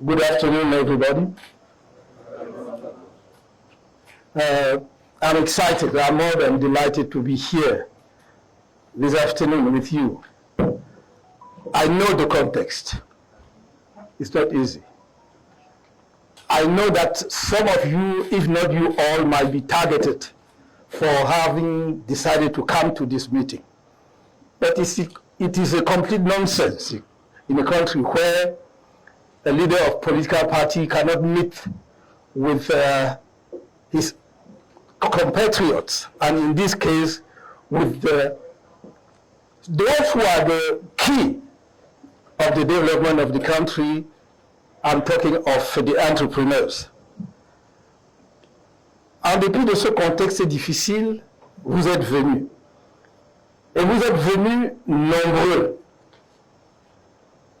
Good afternoon, everybody. I'm excited. I'm more than delighted to be here this afternoon with you. I know the context. It's not easy. I know that some of you, if not you all, might be targeted for having decided to come to this meeting. But it is a complete nonsense in a country where a leader of political party cannot meet with his compatriots, and in this case, with those who are the key of the development of the country. I'm talking of the entrepreneurs. En dépit de ce contexte difficile, vous êtes venus. Et vous êtes venus nombreux.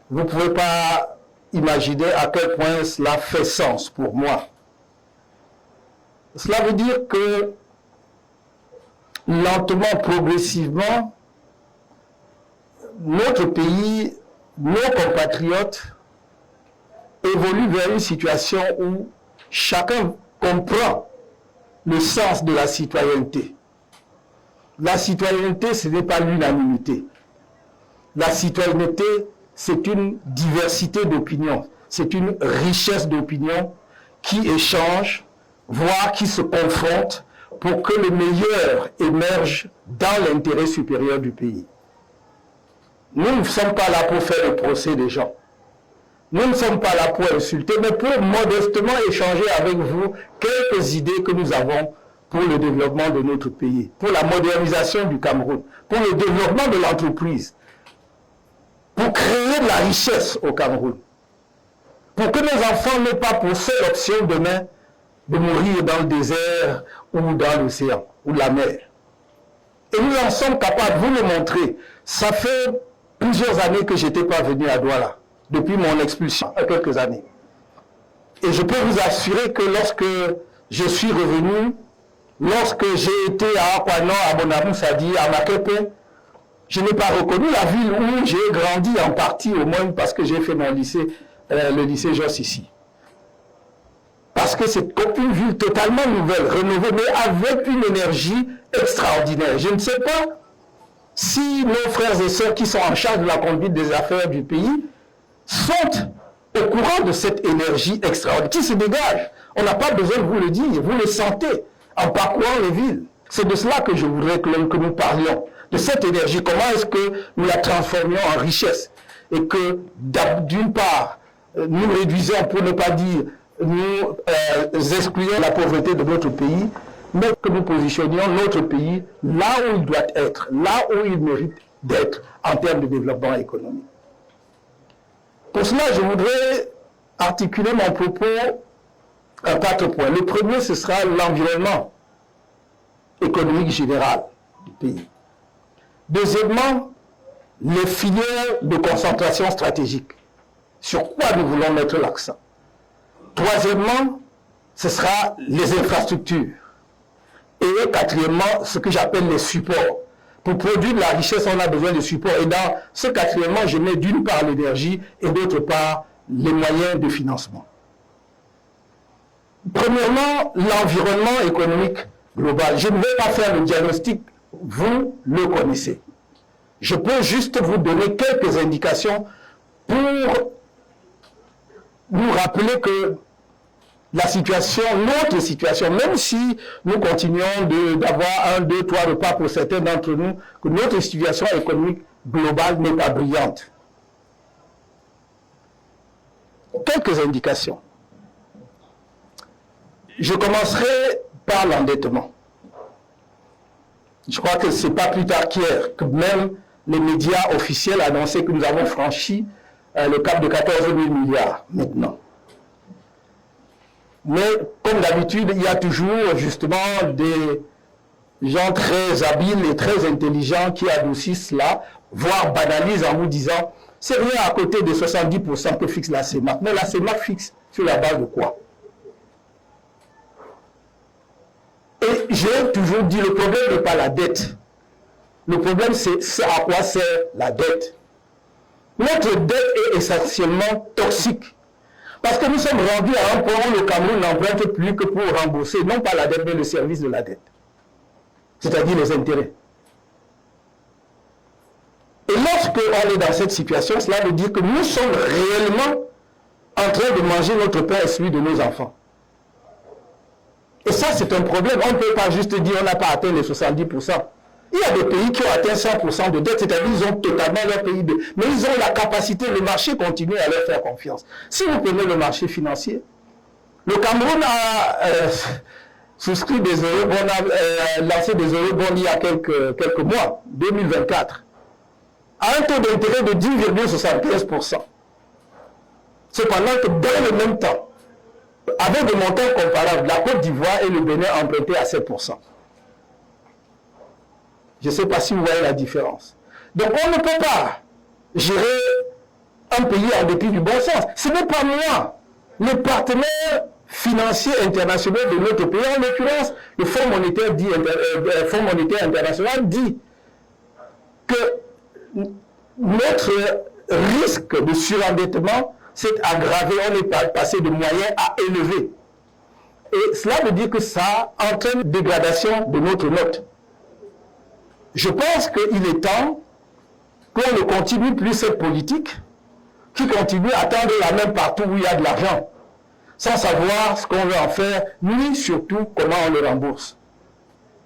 Vous ne pouvez pas imaginer à quel point cela fait sens pour moi. Cela veut dire que lentement, progressivement, notre pays, nos compatriotes évoluent vers une situation où chacun comprend le sens de la citoyenneté. La citoyenneté, ce n'est pas l'unanimité. La citoyenneté, c'est une diversité d'opinions, c'est une richesse d'opinions qui échangent, voire qui se confrontent pour que le meilleur émerge dans l'intérêt supérieur du pays. Nous ne sommes pas là pour faire le procès des gens. Nous ne sommes pas là pour insulter, mais pour modestement échanger avec vous quelques idées que nous avons pour le développement de notre pays, pour la modernisation du Cameroun, pour le développement de l'entreprise, pour créer de la richesse au Cameroun, pour que nos enfants n'aient pas pour seule option demain de mourir dans le désert ou dans l'océan ou la mer. Et nous en sommes capables, vous le montrer. Ça fait plusieurs années que je n'étais pas venu à Douala, depuis mon expulsion, il y a quelques années. Et je peux vous assurer que lorsque je suis revenu, lorsque j'ai été à Aquanon, à Bonamoussadi, à Makepe, je n'ai pas reconnu la ville où j'ai grandi en partie, au moins parce que j'ai fait mon lycée, le lycée Josse ici. Parce que c'est une ville totalement nouvelle, rénovée, mais avec une énergie extraordinaire. Je ne sais pas si nos frères et sœurs qui sont en charge de la conduite des affaires du pays sont au courant de cette énergie extraordinaire qui se dégage. On n'a pas besoin de vous le dire, vous le sentez en parcourant les villes. C'est de cela que je voudrais que nous parlions, de cette énergie. Comment est-ce que nous la transformions en richesse et que d'une part, nous réduisons, pour ne pas dire, nous excluons la pauvreté de notre pays, mais que nous positionnions notre pays là où il doit être, là où il mérite d'être en termes de développement économique. Pour cela, je voudrais articuler mon propos en 4 points. Le premier, ce sera l'environnement économique général du pays. Deuxièmement, les filières de concentration stratégique. Sur quoi nous voulons mettre l'accent. Troisièmement, ce sera les infrastructures. Et quatrièmement, ce que j'appelle les supports. Pour produire de la richesse, on a besoin de supports. Et dans ce quatrièmement, je mets d'une part l'énergie et d'autre part les moyens de financement. Premièrement, l'environnement économique global. Je ne vais pas faire le diagnostic, vous le connaissez. Je peux juste vous donner quelques indications pour nous rappeler que la situation, notre situation, même si nous continuons d'avoir 1, 2, 3 repas pour certains d'entre nous, que notre situation économique globale n'est pas brillante. Quelques indications. Je commencerai par l'endettement. Je crois que ce n'est pas plus tard qu'hier que même les médias officiels annonçaient que nous avons franchi le cap de 14 000 milliards maintenant. Mais comme d'habitude, il y a toujours justement des gens très habiles et très intelligents qui adoucissent cela, voire banalisent en vous disant c'est rien à côté des 70% que fixe la CEMAC. Mais la CEMAC fixe sur la base de quoi? Et j'ai toujours dit le problème n'est pas la dette. Le problème c'est à quoi sert la dette. Notre dette est essentiellement toxique. Parce que nous sommes rendus à un point où le Cameroun n'emprunte plus que pour rembourser, non pas la dette, mais le service de la dette. C'est-à-dire les intérêts. Et lorsque on est dans cette situation, cela veut dire que nous sommes réellement en train de manger notre pain et celui de nos enfants. Et ça, c'est un problème. On ne peut pas juste dire qu'on n'a pas atteint les 70%. Il y a des pays qui ont atteint 100% de dette, c'est-à-dire qu'ils ont totalement leur pays de... Mais ils ont la capacité, le marché continue à leur faire confiance. Si vous prenez le marché financier, le Cameroun a souscrit des eurobonds, a lancé des eurobonds il y a quelques mois, 2024, à un taux d'intérêt de 10,75%. Cependant que dans le même temps, avec des montants comparables, la Côte d'Ivoire et le Bénin empruntaient à 7%. Je ne sais pas si vous voyez la différence. Donc on ne peut pas gérer un pays en dépit du bon sens. Ce n'est pas moi, le partenaire financier international de notre pays, en l'occurrence le Fonds monétaire international dit que notre risque de surendettement s'est aggravé, on est passé de moyen à élevé. Et cela veut dire que ça entraîne une dégradation de notre note. Je pense qu'il est temps qu'on ne continue plus cette politique qui continue à tendre la main partout où il y a de l'argent, sans savoir ce qu'on veut en faire, ni surtout comment on le rembourse.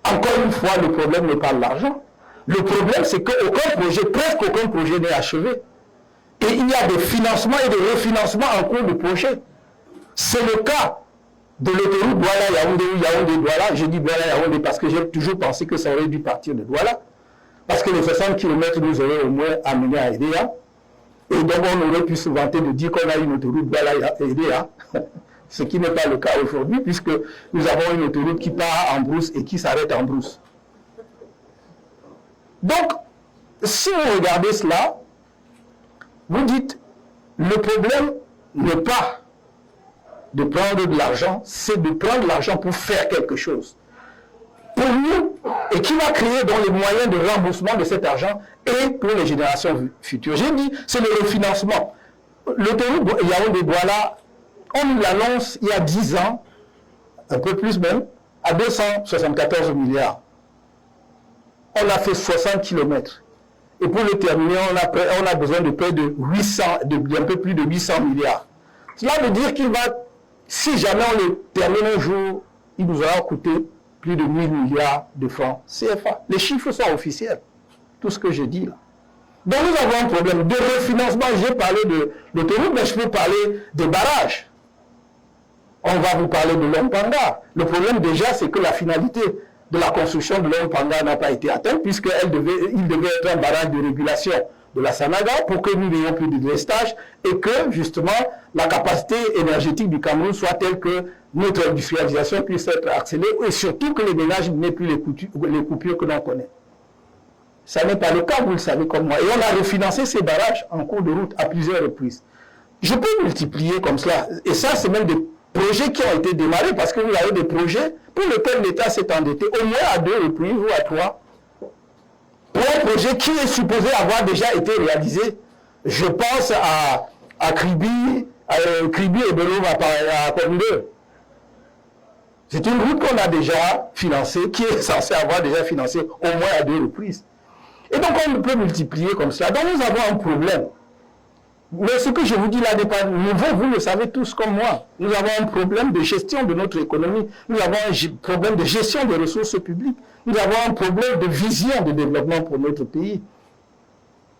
Encore une fois, le problème n'est pas l'argent. Le problème, c'est qu'aucun projet, presque aucun projet n'est achevé. Et il y a des financements et des refinancements en cours de projet. C'est le cas de l'autoroute Douala-Yaoundé ou Yaoundé-Douala. Je dis Douala-Yaoundé parce que j'ai toujours pensé que ça aurait dû partir de Douala. Parce que les 60 km nous auraient au moins amené à Edea. Et donc on aurait pu se vanter de dire qu'on a une autoroute Douala-Edea. Ce qui n'est pas le cas aujourd'hui, puisque nous avons une autoroute qui part en brousse et qui s'arrête en brousse. Donc, si vous regardez cela, vous dites, le problème n'est pas de prendre de l'argent, c'est de prendre l'argent pour faire quelque chose. Pour nous, et qui va créer donc les moyens de remboursement de cet argent et pour les générations futures. J'ai dit, c'est le refinancement. L'autoroute Yaoundé-Douala, on nous l'annonce il y a 10 ans, un peu plus même, à 274 milliards. On a fait 60 km. Et pour le terminer, on a besoin de près de 800, un peu plus de 800 milliards. Cela veut dire qu'il va, si jamais on le termine un jour, il nous aura coûté plus de 1000 milliards de francs CFA. Les chiffres sont officiels. Tout ce que je dis là. Donc nous avons un problème de refinancement. J'ai parlé de l'autoroute, mais je peux parler des barrages. On va vous parler de l'Ompanga. Le problème déjà, c'est que la finalité de la construction de l'Ompanga n'a pas été atteinte, puisqu'il devait être un barrage de régulation de la Sanaga pour que nous n'ayons plus de délestage et que, justement, la capacité énergétique du Cameroun soit telle que notre industrialisation puisse être accélérée et surtout que les ménages n'aient plus les coupures que l'on connaît. Ça n'est pas le cas, vous le savez comme moi. Et on a refinancé ces barrages en cours de route à plusieurs reprises. Je peux multiplier comme cela. Et ça, c'est même des projets qui ont été démarrés parce que vous avez des projets pour lesquels l'État s'est endetté au moins à 2 reprises ou à 3. Pour un projet qui est supposé avoir déjà été réalisé. Je pense à Kribi et Belov à Pondeux. C'est une route qu'on a déjà financée, qui est censée avoir déjà financé au moins à 2 reprises. Et donc on peut multiplier comme ça. Donc nous avons un problème. Mais ce que je vous dis là n'est pas nouveau, vous le savez tous comme moi. Nous avons un problème de gestion de notre économie. Nous avons un problème de gestion des ressources publiques. Nous avons un problème de vision de développement pour notre pays.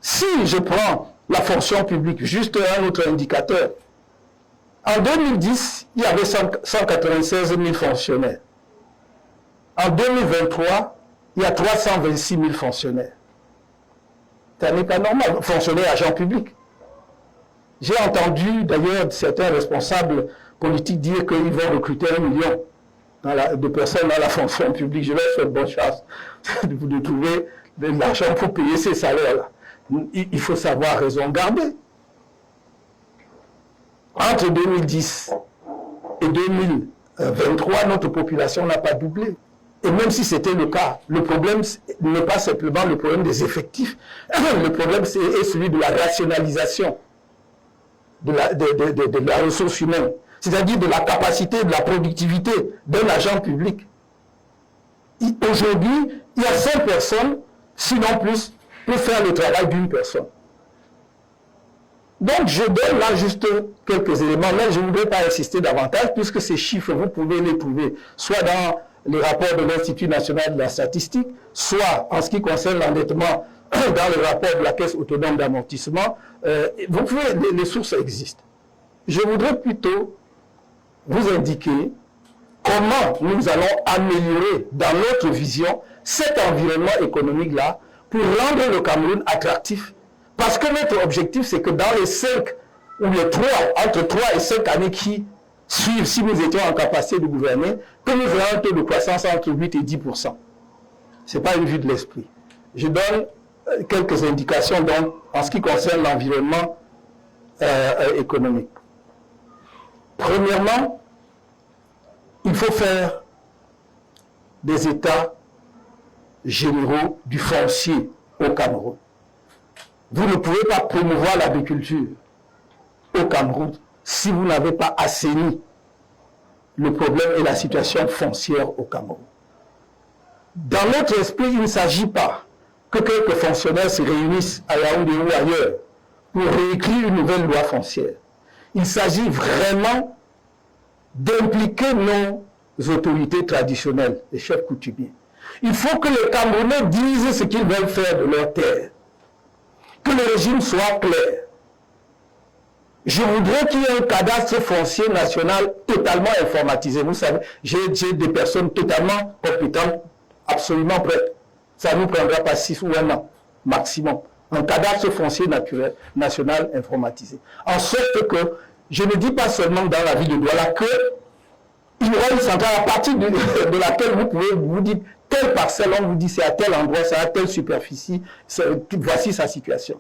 Si je prends la fonction publique, juste un autre indicateur, en 2010, il y avait 196 000 fonctionnaires. En 2023, il y a 326 000 fonctionnaires. Ça n'est pas normal, fonctionnaires, agents publics. J'ai entendu d'ailleurs certains responsables politiques dire qu'ils vont recruter 1 million de personnes dans la fonction publique. Je vais faire bonne chance de trouver de l'argent pour payer ces salaires-là. Il faut savoir raison garder. Entre 2010 et 2023, notre population n'a pas doublé. Et même si c'était le cas, le problème n'est pas simplement le problème des effectifs. Le problème est celui de la rationalisation de la ressource humaine, c'est-à-dire de la capacité, de la productivité d'un agent public. Aujourd'hui, il y a 5 personnes, sinon plus, pour faire le travail d'une personne. Donc, je donne là juste quelques éléments, mais je ne voudrais pas insister davantage, puisque ces chiffres, vous pouvez les trouver soit dans les rapports de l'Institut national de la statistique, soit en ce qui concerne l'endettement dans le rapport de la Caisse autonome d'amortissement. Vous pouvez, les sources existent. Je voudrais plutôt vous indiquer comment nous allons améliorer dans notre vision cet environnement économique-là pour rendre le Cameroun attractif. Parce que notre objectif, c'est que dans les 5 ou les 3, entre 3 et 5 années qui suivent, si nous étions en capacité de gouverner, que nous ayons un taux de croissance entre 8 et 10%. Ce n'est pas une vue de l'esprit. Je donne quelques indications donc, en ce qui concerne l'environnement économique. Premièrement, il faut faire des états généraux du foncier au Cameroun. Vous ne pouvez pas promouvoir l'agriculture au Cameroun si vous n'avez pas assaini le problème et la situation foncière au Cameroun. Dans notre esprit, il ne s'agit pas que quelques fonctionnaires se réunissent à Yaoundé ou ailleurs pour réécrire une nouvelle loi foncière. Il s'agit vraiment d'impliquer nos autorités traditionnelles, les chefs coutumiers. Il faut que les Camerounais disent ce qu'ils veulent faire de leur terre. Que le régime soit clair. Je voudrais qu'il y ait un cadastre foncier national totalement informatisé. Vous savez, j'ai des personnes totalement compétentes, absolument prêtes. Ça ne nous prendra pas 6 ou 1 an, maximum. Un cadastre foncier national informatisé. En sorte que, je ne dis pas seulement dans la ville de Douala, qu'il y aura une centrale à partir de laquelle vous pouvez vous dire telle parcelle, on vous dit c'est à tel endroit, c'est à telle superficie, voici sa situation.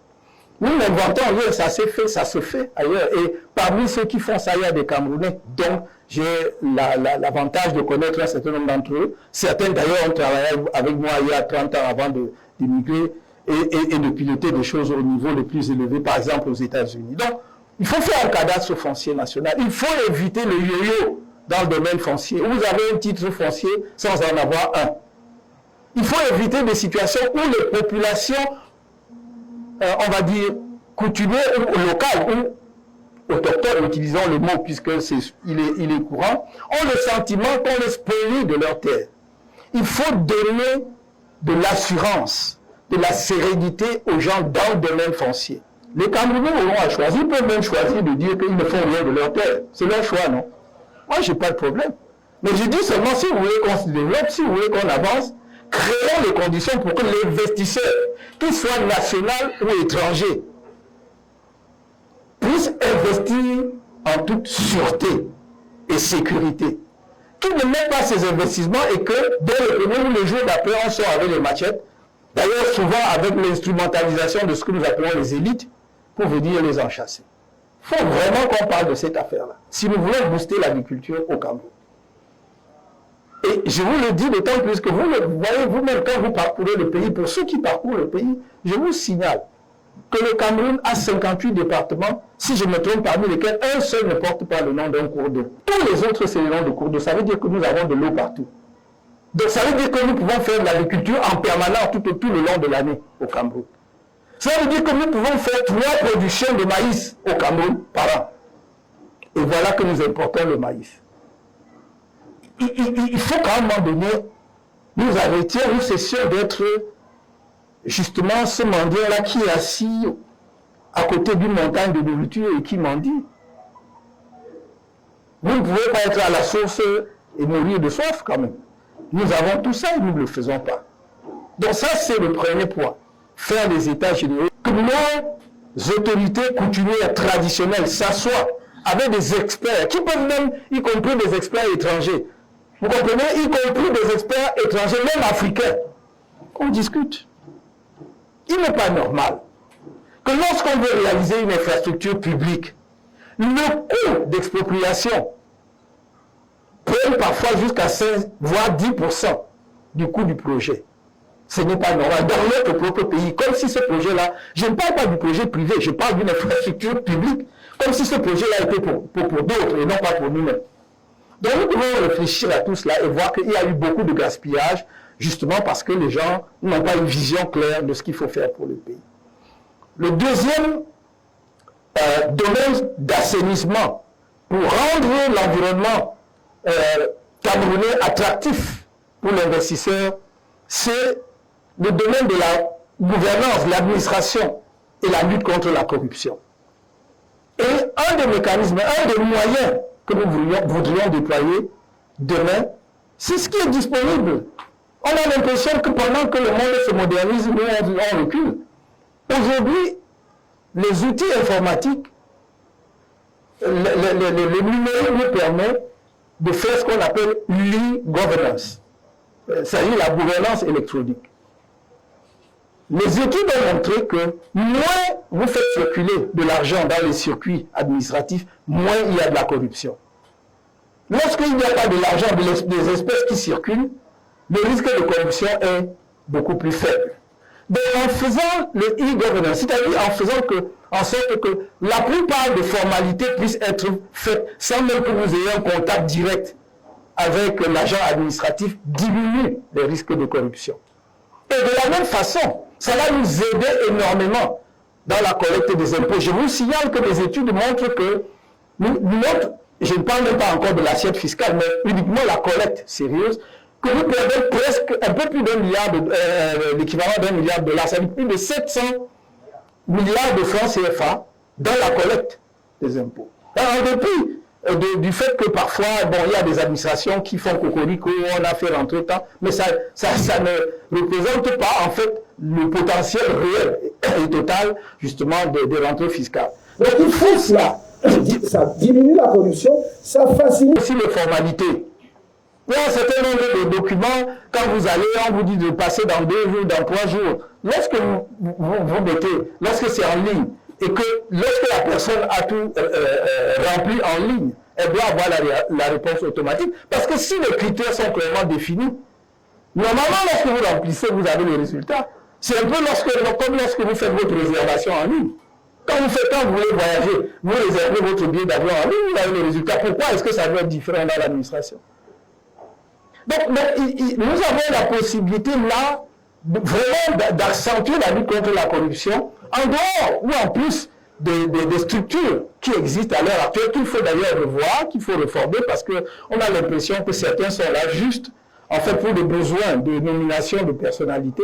Nous l'inventons ailleurs, ça s'est fait, ça se fait ailleurs. Et parmi ceux qui font ça, il y a des Camerounais, dont j'ai l'avantage de connaître un certain nombre d'entre eux. Certains d'ailleurs ont travaillé avec moi il y a 30 ans avant d'immigrer et de piloter des choses au niveau le plus élevé, par exemple aux États-Unis. Donc, il faut faire un cadastre foncier national. Il faut éviter le yo-yo dans le domaine foncier. Vous avez un titre foncier sans en avoir un. Il faut éviter des situations où les populations, on va dire, coutumières ou locales, ou autochtones, utilisons le mot puisqu'il est courant, ont le sentiment qu'on les spolie de leur terre. Il faut donner de l'assurance, de la sérénité aux gens dans le domaine foncier. Les Camerounais auront à choisir, ils peuvent même choisir de dire qu'ils ne font rien de leur terre. C'est leur choix, non? Moi, je n'ai pas de problème. Mais je dis seulement, si vous voulez qu'on se développe, si vous voulez qu'on avance, créons les conditions pour que l'investisseur, qu'il soit national ou étranger, puisse investir en toute sûreté et sécurité. Qu'il ne mette pas ses investissements et que dès le premier ou le jour d'après, on sort avec les machettes, d'ailleurs souvent avec l'instrumentalisation de ce que nous appelons les élites, pour venir les enchasser. Il faut vraiment qu'on parle de cette affaire-là, si nous voulons booster l'agriculture au Cameroun. Et je vous le dis d'autant plus que vous voyez vous-même quand vous parcourez le pays, pour ceux qui parcourent le pays, je vous signale que le Cameroun a 58 départements, si je me trompe, parmi lesquels un seul ne porte pas le nom d'un cours d'eau. Tous les autres, c'est le nom de cours d'eau. Ça veut dire que nous avons de l'eau partout. Donc ça veut dire que nous pouvons faire de l'agriculture en permanence tout le long de l'année au Cameroun. Ça veut dire que nous pouvons faire 3 productions de maïs au Cameroun par an. Et voilà que nous importons le maïs. Il faut qu'à un moment donné, nous arrêtions, nous cessions d'être justement ce mendiant-là qui est assis à côté d'une montagne de nourriture et qui mendie. Vous ne pouvez pas être à la source et mourir de soif quand même. Nous avons tout ça et nous ne le faisons pas. Donc ça, c'est le premier point. Faire des états généraux. Que nos autorités coutumières traditionnelles s'assoient avec des experts, qui peuvent même, y compris des experts étrangers. Vous comprenez? Y compris des experts étrangers, même africains. On discute. Il n'est pas normal que lorsqu'on veut réaliser une infrastructure publique, le coût d'expropriation prenne parfois jusqu'à 5, voire 10% du coût du projet. Ce n'est pas normal. Dans notre propre pays, comme si ce projet-là, je ne parle pas du projet privé, je parle d'une infrastructure publique, Comme si ce projet-là était pour d'autres et non pas pour nous-mêmes. Donc nous devons réfléchir à tout cela et voir qu'il y a eu beaucoup de gaspillage, justement parce que les gens n'ont pas une vision claire de ce qu'il faut faire pour le pays. Le deuxième domaine d'assainissement pour rendre l'environnement camerounais attractif pour l'investisseur, c'est le domaine de la gouvernance, l'administration et la lutte contre la corruption. Et un des mécanismes, un des moyens que nous voudrions déployer demain, c'est ce qui est disponible. On a l'impression que pendant que le monde se modernise, nous on recule. Aujourd'hui, les outils informatiques, le numérique nous permet de faire ce qu'on appelle l'e-governance, c'est-à-dire la gouvernance électronique. Les études ont montré que moins vous faites circuler de l'argent dans les circuits administratifs, moins il y a de la corruption. Lorsqu'il n'y a pas de l'argent, des espèces qui circulent, le risque de corruption est beaucoup plus faible. Donc en faisant le e-governance, c'est-à-dire en faisant en sorte que la plupart des formalités puissent être faites sans même que vous ayez un contact direct avec l'agent administratif, diminue les risques de corruption. Et de la même façon, ça va nous aider énormément dans la collecte des impôts. Je vous signale que les études montrent que je ne parle même pas encore de l'assiette fiscale, mais uniquement la collecte sérieuse, que nous perdons presque un peu plus l'équivalent d'1 milliard de dollars, ça veut dire plus de 700 milliards de francs CFA dans la collecte des impôts. En dépit du fait que parfois, il y a des administrations qui font cocorico, on a fait rentrer tant, mais ça ne représente pas en fait le potentiel réel et total justement des rentrées fiscales. Donc il faut cela. Ça diminue la corruption, ça facilite aussi les formalités. Il y a un certain nombre de documents, quand vous allez, on vous dit de passer dans 2 jours, dans 3 jours. Lorsque vous mettez, lorsque c'est en ligne, et que lorsque la personne a tout rempli en ligne, elle doit avoir la réponse automatique. Parce que si les critères sont clairement définis, normalement, lorsque vous remplissez, vous avez le résultat. C'est un peu comme lorsque vous faites votre réservation en ligne. Quand vous voulez voyager, vous réservez votre billet d'avion en ligne, vous avez le résultat. Pourquoi est-ce que ça doit être différent dans l'administration? Donc, nous avons la possibilité là, vraiment d'accentuer la lutte contre la corruption, en dehors ou en plus des structures qui existent à l'heure actuelle, qu'il faut d'ailleurs revoir, qu'il faut réformer, parce qu'on a l'impression que certains sont là juste, en fait, pour des besoins de nomination de personnalité,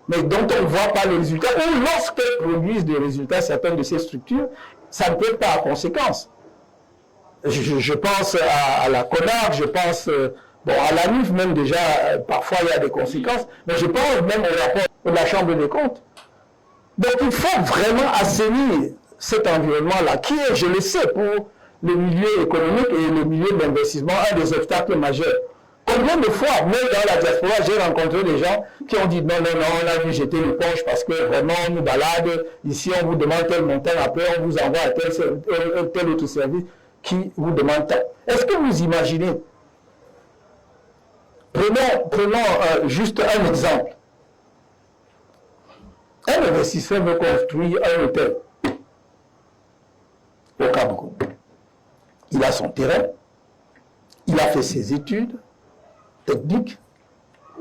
mais dont on ne voit pas les résultats, ou lorsqu'elles produisent des résultats, certaines de ces structures, ça ne peut pas à conséquence. Je pense à la CONAC, je pense à la NIF même déjà, parfois il y a des conséquences, mais je pense même au rapport de la Chambre des comptes. Donc il faut vraiment assainir cet environnement-là, qui est, je le sais, pour le milieu économique et le milieu de l'investissement, un des obstacles majeurs. Combien de fois, même dans la diaspora, j'ai rencontré des gens qui ont dit non, on a vu jeter l'éponge parce que vraiment on nous balade, ici on vous demande tel montant, après on vous envoie à tel autre service qui vous demande tant. Est-ce que vous imaginez? Prenons juste un exemple. Un investisseur veut construire un hôtel au Cameroun. Il a son terrain, il a fait ses études techniques,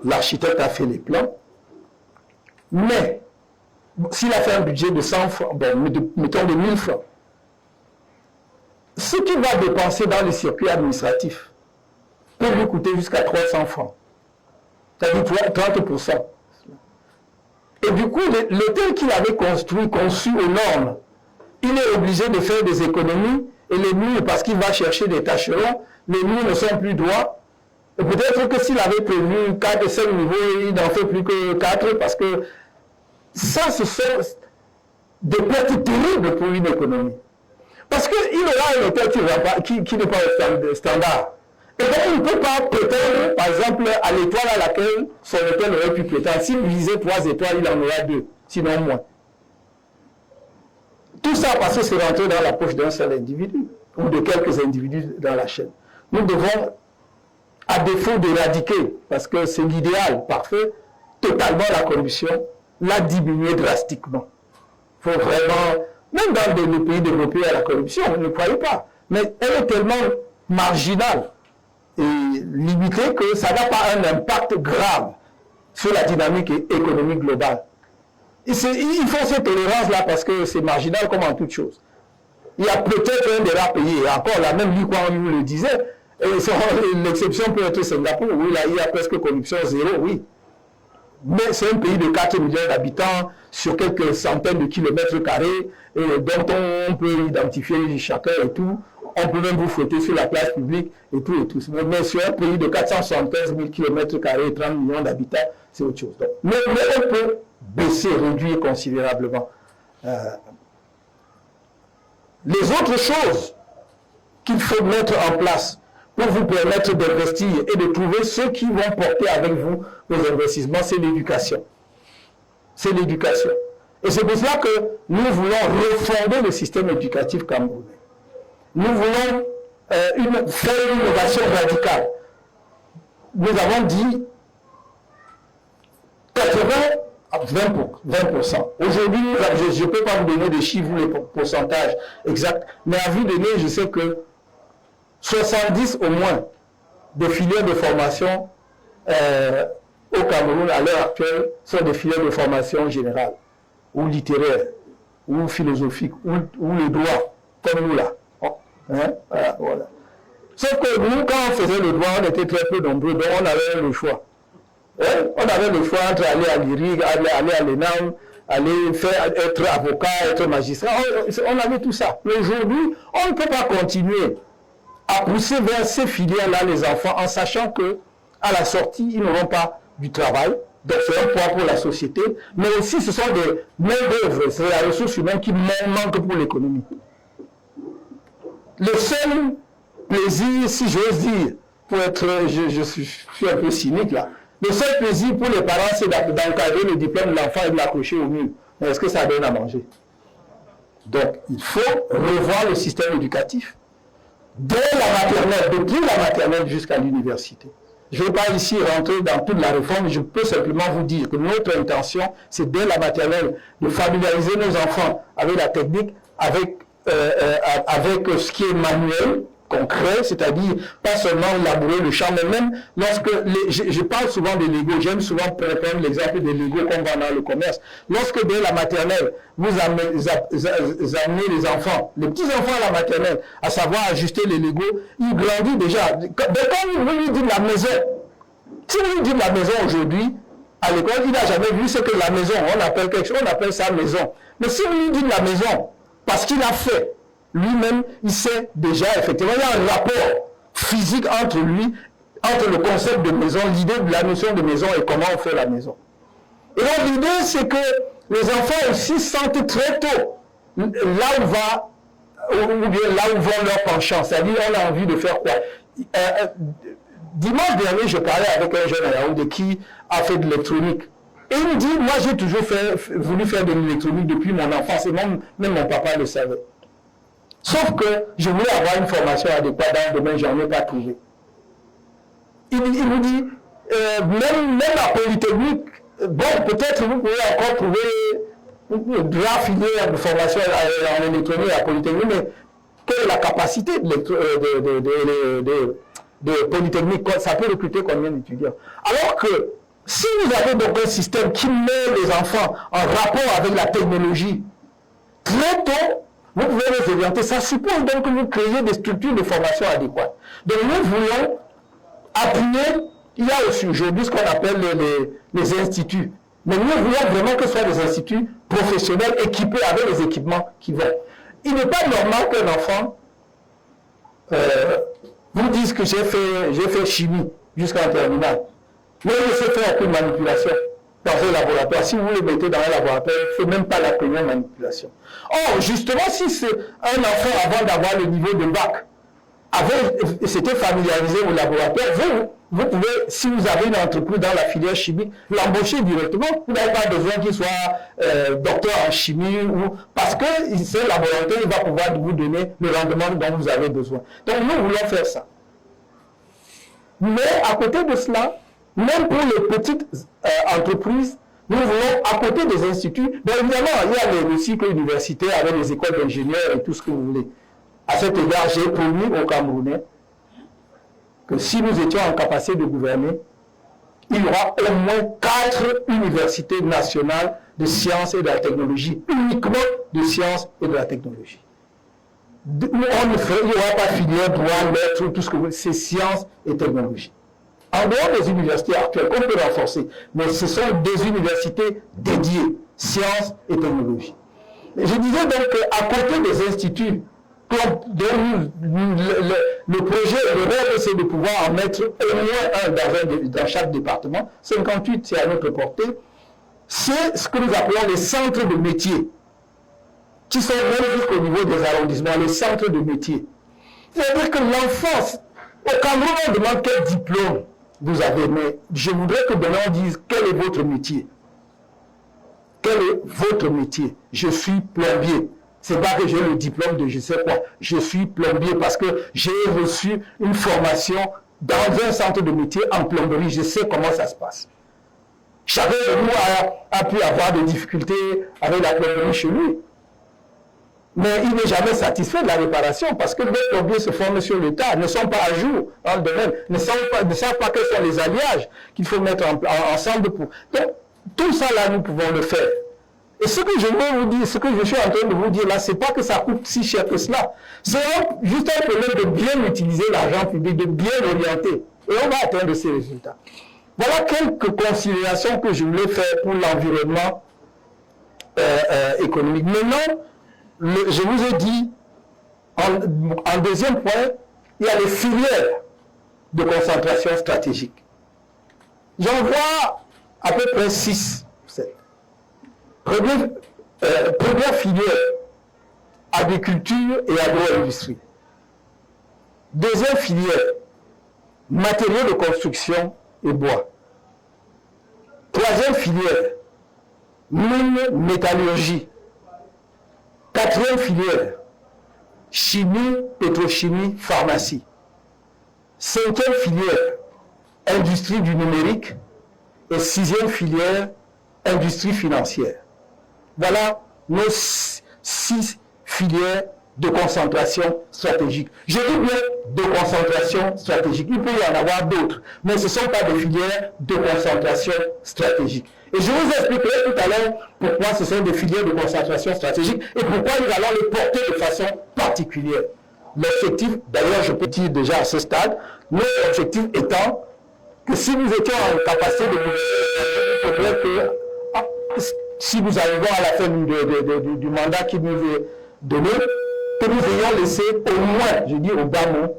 l'architecte a fait les plans, mais s'il a fait un budget de 100 francs, mettons de 1000 francs, ce qu'il va dépenser dans les circuits administratifs peut lui coûter jusqu'à 300 francs, c'est-à-dire 30%. Et du coup, l'hôtel qu'il avait conçu aux normes, il est obligé de faire des économies, et les murs, parce qu'il va chercher des tâcherons, les murs ne sont plus droits. Et peut-être que s'il avait prévu 4 et 5 niveaux, il n'en fait plus que 4, parce que ça, ce sont des pertes terribles pour une économie. Parce qu'il aura un hôtel qui n'est pas au standard. Et donc, il ne peut pas prétendre, par exemple, à l'étoile à laquelle son hôtel aurait pu prétendre. S'il visait 3 étoiles, il en aura 2, sinon moins. Tout ça parce que c'est rentré dans la poche d'un seul individu, ou de quelques individus dans la chaîne. Nous devons, à défaut d'éradiquer, parce que c'est l'idéal parfait, totalement la corruption, la diminuer drastiquement. Il faut vraiment Même dans les pays développés à la corruption, ne croyez pas. Mais elle est tellement marginale et limitée que ça n'a pas un impact grave sur la dynamique économique globale. Il faut cette tolérance-là parce que c'est marginal comme en toute chose. Il y a peut-être un des rares pays, et encore là, même lui, quand on le disait, l'exception peut être Singapour, oui, là, il y a presque corruption zéro, oui. Mais c'est un pays de 4 millions d'habitants sur quelques centaines de kilomètres carrés, dont on peut identifier chacun et tout. On peut même vous fouetter sur la place publique et tout et tout. Mais sur un pays de 475 000 kilomètres carrés et 30 millions d'habitants, c'est autre chose. Donc, mais on peut baisser, réduire considérablement. Les autres choses qu'il faut mettre en place pour vous permettre d'investir et de trouver ceux qui vont porter avec vous vos investissements, c'est l'éducation. C'est l'éducation. Et c'est pour cela que nous voulons refonder le système éducatif camerounais. Nous voulons faire une innovation radicale. Nous avons dit 80 à 20%. Aujourd'hui, je ne peux pas vous donner des chiffres, les pourcentages exacts, mais à vue de nez, je sais que 70 au moins des filières de formation au Cameroun à l'heure actuelle sont des filières de formation générale, ou littéraire, ou philosophique, ou le droit, comme nous là. Hein? Voilà. Sauf que nous, quand on faisait le droit, on était très peu nombreux, donc on avait le choix. Hein? On avait le choix entre aller à l'IRIG, aller à l'ENAM, être avocat, être magistrat. On avait tout ça. Mais aujourd'hui, on ne peut pas continuer à pousser vers ces filières-là les enfants en sachant que à la sortie, ils n'auront pas du travail. Donc c'est un poids pour la société. Mais aussi, ce sont des main-d'œuvre, c'est la ressource humaine qui manque pour l'économie. Le seul plaisir, si j'ose dire, pour être, je suis un peu cynique là, le seul plaisir pour les parents, c'est d'encadrer le diplôme de l'enfant et de l'accrocher au mur. Mais est-ce que ça donne à manger? Donc, il faut revoir le système éducatif dès la maternelle, depuis la maternelle jusqu'à l'université. Je ne vais pas ici rentrer dans toute la réforme, je peux simplement vous dire que notre intention, c'est dès la maternelle de familiariser nos enfants avec la technique, avec ce qui est manuel, concret, c'est-à-dire pas seulement élaborer le champ, mais même lorsque, je parle souvent des Lego, j'aime souvent prendre l'exemple des Lego qu'on vend dans le commerce. Lorsque dès la maternelle, vous amenez les enfants, les petits-enfants à la maternelle, à savoir ajuster les Lego, ils grandissent déjà. Quand vous lui dites la maison, si vous lui dites la maison aujourd'hui, à l'école, il n'a jamais vu ce que la maison, on appelle ça maison. Mais si vous lui dites la maison, parce qu'il a fait, lui-même, il sait déjà, effectivement, il y a un rapport physique entre lui, entre le concept de maison, l'idée de la notion de maison et comment on fait la maison. Et donc l'idée, c'est que les enfants aussi sentent très tôt là où vont leurs penchants, c'est-à-dire on a envie de faire quoi. Dimanche dernier, je parlais avec un jeune à Yaoundé qui a fait de l'électronique. Et il me dit, moi j'ai toujours voulu faire de l'électronique depuis mon enfance, et même mon papa le savait. Sauf que je voulais avoir une formation adéquate dans le domaine, je n'en ai pas trouvé. Il nous dit, même la Polytechnique, bon, peut-être vous pouvez encore trouver une filière de formation en électronique à la Polytechnique, mais quelle est la capacité de Polytechnique? Ça peut recruter combien d'étudiants? Alors que si vous avez donc un système qui met les enfants en rapport avec la technologie, très tôt, vous pouvez les orienter. Ça suppose donc que vous créez des structures de formation adéquates. Donc nous voulons appuyer, il y a aussi aujourd'hui ce qu'on appelle les instituts. Mais nous voulons vraiment que ce soit des instituts professionnels équipés avec les équipements qui vont. Il n'est pas normal qu'un enfant vous dise que j'ai fait chimie jusqu'en terminale. Mais il sait faire aucune manipulation dans un laboratoire. Si vous le mettez dans un laboratoire, il ne fait même pas la première manipulation. Or, justement, si c'est un enfant, avant d'avoir le niveau de bac, s'était familiarisé au laboratoire, vous pouvez, si vous avez une entreprise dans la filière chimique, l'embaucher directement. Vous n'avez pas besoin qu'il soit docteur en chimie, parce que c'est un laboratoire, il va pouvoir vous donner le rendement dont vous avez besoin. Donc, nous voulons faire ça. Mais à côté de cela, même pour les petites entreprises, Nous voulons, à côté des instituts, bien évidemment, il y a le cycle universitaire avec les écoles d'ingénieurs et tout ce que vous voulez. À cet égard, j'ai promis aux Camerounais que si nous étions en capacité de gouverner, il y aura au moins 4 universités nationales de sciences et de la technologie, uniquement de sciences et de la technologie. Il n'y aura pas filière, droit, lettres, tout ce que vous voulez, c'est sciences et technologie. En dehors des universités actuelles, qu'on peut renforcer, mais ce sont des universités dédiées, sciences et technologie. Et je disais donc qu'à côté des instituts, le projet, le rêve, c'est de pouvoir en mettre au moins un dans chaque département. 58, c'est à notre portée. C'est ce que nous appelons les centres de métiers, qui sont même jusqu'au niveau des arrondissements, les centres de métiers. C'est-à-dire que l'enfance, au Cameroun, on demande quel diplôme vous avez, mais je voudrais que demain on dise quel est votre métier. Quel est votre métier? Je suis plombier. C'est pas que j'ai le diplôme de je sais quoi. Je suis plombier parce que j'ai reçu une formation dans un centre de métier en plomberie. Je sais comment ça se passe. Chacun de nous a pu avoir des difficultés avec la plomberie chez lui. Mais il n'est jamais satisfait de la réparation parce que les plombiers se forment sur le tas, ne sont pas à jour dans le domaine, ne savent pas quels sont les alliages qu'il faut mettre ensemble pour. Donc, tout ça là, nous pouvons le faire. Et ce que je veux vous dire, ce que je suis en train de vous dire là, c'est pas que ça coûte si cher que cela. C'est juste un problème de bien utiliser l'argent public, de bien l'orienter. Et on va atteindre ces résultats. Voilà quelques considérations que je voulais faire pour l'environnement économique. Maintenant, je vous ai dit, en deuxième point, il y a les filières de concentration stratégique. J'en vois à peu près 6, 7. Première filière, agriculture et agro-industrie. Deuxième filière, matériaux de construction et bois. Troisième filière, mine, métallurgie. Quatrième filière, chimie, pétrochimie, pharmacie. Cinquième filière, industrie du numérique. Et sixième filière, industrie financière. Voilà nos 6 filières de concentration stratégique. Je dis bien de concentration stratégique. Il peut y en avoir d'autres, mais ce ne sont pas des filières de concentration stratégique. Et je vous expliquerai tout à l'heure pourquoi ce sont des filières de concentration stratégique et pourquoi nous allons les porter de façon particulière. L'objectif, d'ailleurs je peux dire déjà à ce stade, notre objectif étant que si nous étions en capacité de il faudrait que si nous arrivons à la fin du mandat qui nous est donné, que nous ayons laissé au moins, je dis au bas mot,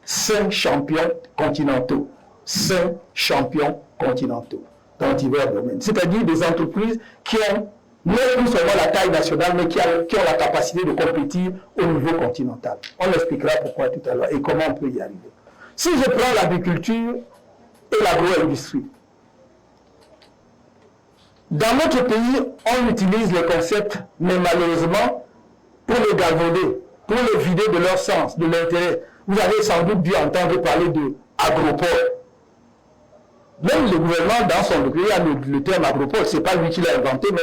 5 champions continentaux. 5 champions continentaux dans divers domaines. C'est-à-dire des entreprises qui ont non plus seulement la taille nationale, mais qui ont la capacité de compétir au niveau continental. On expliquera pourquoi tout à l'heure et comment on peut y arriver. Si je prends l'agriculture et l'agro-industrie, dans notre pays, on utilise les concepts, mais malheureusement, pour les galvauder, pour les vider de leur sens, de l'intérêt. Vous avez sans doute dû entendre parler de agropole. Même le gouvernement, dans son document, il y a le terme agropole, ce n'est pas lui qui l'a inventé, mais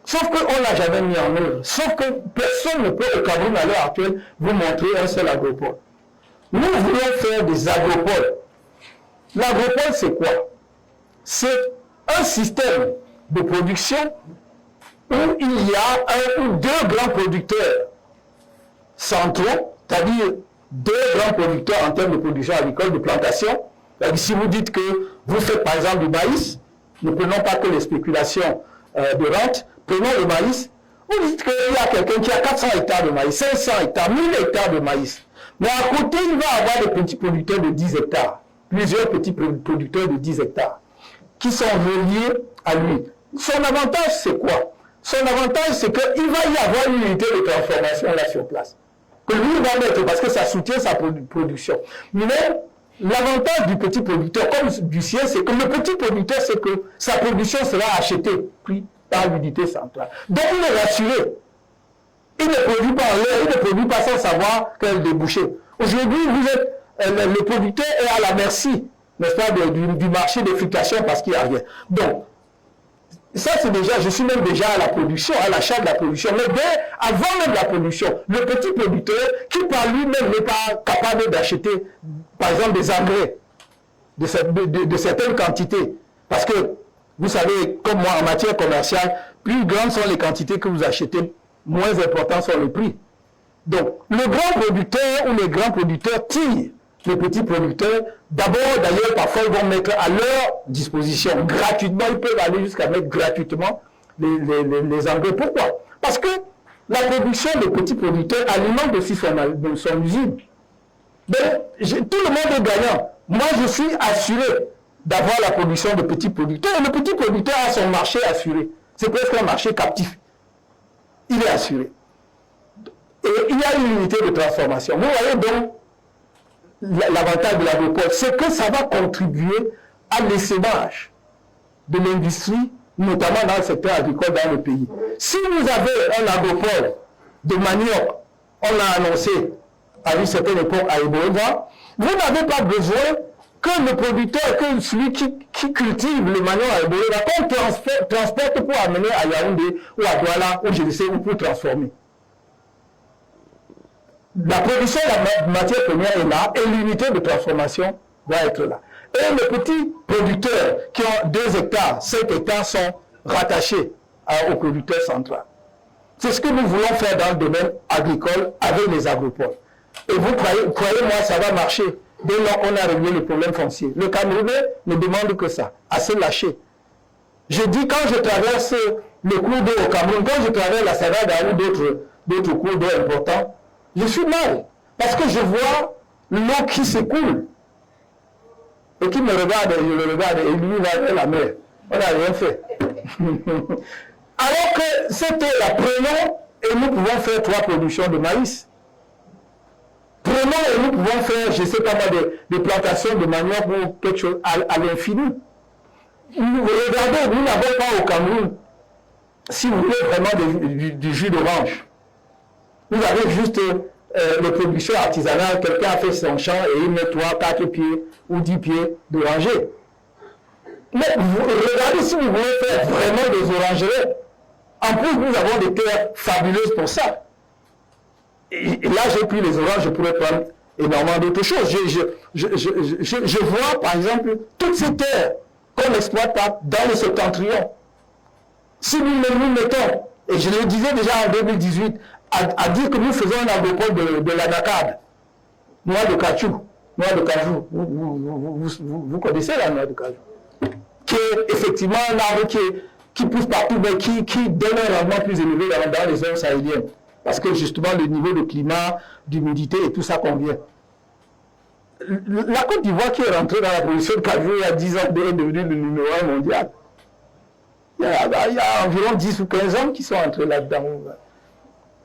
sauf qu'on ne l'a jamais mis en œuvre. Sauf que personne ne peut au Cameroun à l'heure actuelle vous montrer un seul agropole. Nous voulons faire des agropoles. L'agropole, c'est quoi? C'est un système de production où il y a 1 ou 2 grands producteurs centraux, c'est-à-dire 2 grands producteurs en termes de production agricole, de plantation. Si vous dites que vous faites par exemple du maïs, ne prenons pas que les spéculations de rente, prenons le maïs, vous dites qu'il y a quelqu'un qui a 400 hectares de maïs, 500 hectares, 1000 hectares de maïs. Mais à côté, il va avoir des petits producteurs de 10 hectares, plusieurs petits producteurs de 10 hectares, qui sont reliés à lui. Son avantage, c'est quoi? Son avantage, c'est qu'il va y avoir une unité de transformation là sur place. Que lui va mettre, parce que ça soutient sa production. Mais l'avantage du petit producteur, comme du sien, c'est que le petit producteur, c'est que sa production sera achetée, pris par l'unité centrale. Donc il est rassuré. Il ne produit pas en l'air, il ne produit pas sans savoir quel débouché. Aujourd'hui, le producteur est à la merci, n'est-ce pas, du marché de fluctuation parce qu'il n'y a rien. Donc, Ça, c'est déjà, je suis même déjà à la production, à l'achat de la production. Mais avant même la production, le petit producteur qui par lui-même n'est pas capable d'acheter, par exemple, des engrais de certaines quantités. Parce que, vous savez, comme moi, en matière commerciale, plus grandes sont les quantités que vous achetez, moins importants sont les prix. Donc, le grand producteur ou les grands producteurs tirent les petits producteurs. D'abord, d'ailleurs, parfois, ils vont mettre à leur disposition gratuitement, ils peuvent aller jusqu'à mettre gratuitement les engrais. Pourquoi? Parce que la production des petits producteurs alimente aussi son usine. Donc, tout le monde est gagnant. Moi, je suis assuré d'avoir la production de petits producteurs. Et le petit producteur a son marché assuré. C'est presque un marché captif. Il est assuré. Et il y a une unité de transformation. Vous voyez donc l'avantage de l'agropole, c'est que ça va contribuer à l'essaimage de l'industrie, notamment dans le secteur agricole dans le pays. Si vous avez un agropole de manioc, on l'a annoncé à une certaine époque à Ebola, vous n'avez pas besoin que le producteur, que celui qui cultive le manioc à Ebola, qu'on transporte pour amener à Yaoundé ou à Douala, ou je ne sais où, pour transformer. La production de la matière première est là et l'unité de transformation doit être là. Et les petits producteurs qui ont 2 hectares, 5 hectares sont rattachés au producteur central. C'est ce que nous voulons faire dans le domaine agricole avec les agropoles. Et vous croyez-moi, ça va marcher dès lors qu'on a réglé le problème foncier. Le Camerounais ne demande que ça, à se lâcher. Je dis, quand je traverse le cours d'eau au Cameroun, quand je traverse la Savada ou d'autres cours d'eau importants, je suis mal, parce que je vois l'eau qui s'écoule et qui me regarde, et je le regarde, et lui va vers la mer. On n'a rien fait. Alors que cette eau-là, prenons et nous pouvons faire 3 productions de maïs. Prenons et nous pouvons faire, je ne sais pas moi, des plantations de manioc ou quelque chose à l'infini. Regardez, nous n'avons pas au Cameroun, si vous voulez vraiment du jus d'orange. Vous avez juste les productions artisanales, quelqu'un a fait son champ et il met 3, 4 pieds ou 10 pieds d'oranger. Mais regardez si vous voulez faire vraiment des orangeries. En plus, nous avons des terres fabuleuses pour ça. Et là, j'ai pris les oranges, je pourrais prendre énormément d'autres choses. Je vois, par exemple, toutes ces terres qu'on n'exploite pas dans le septentrion. Si nous mettons, et je le disais déjà en 2018, à dire que nous faisons un agropole de l'anacarde, noix de cajou, vous connaissez la noix de cajou, qui est effectivement un arbre qui pousse partout, mais qui donne un rendement plus élevé dans les zones sahéliennes, parce que justement le niveau de climat, d'humidité et tout ça convient. La Côte d'Ivoire qui est rentrée dans la production de cajou il y a 10 ans est devenue le numéro 1 mondial. Il y a environ 10 ou 15 ans qui sont entrés là-dedans.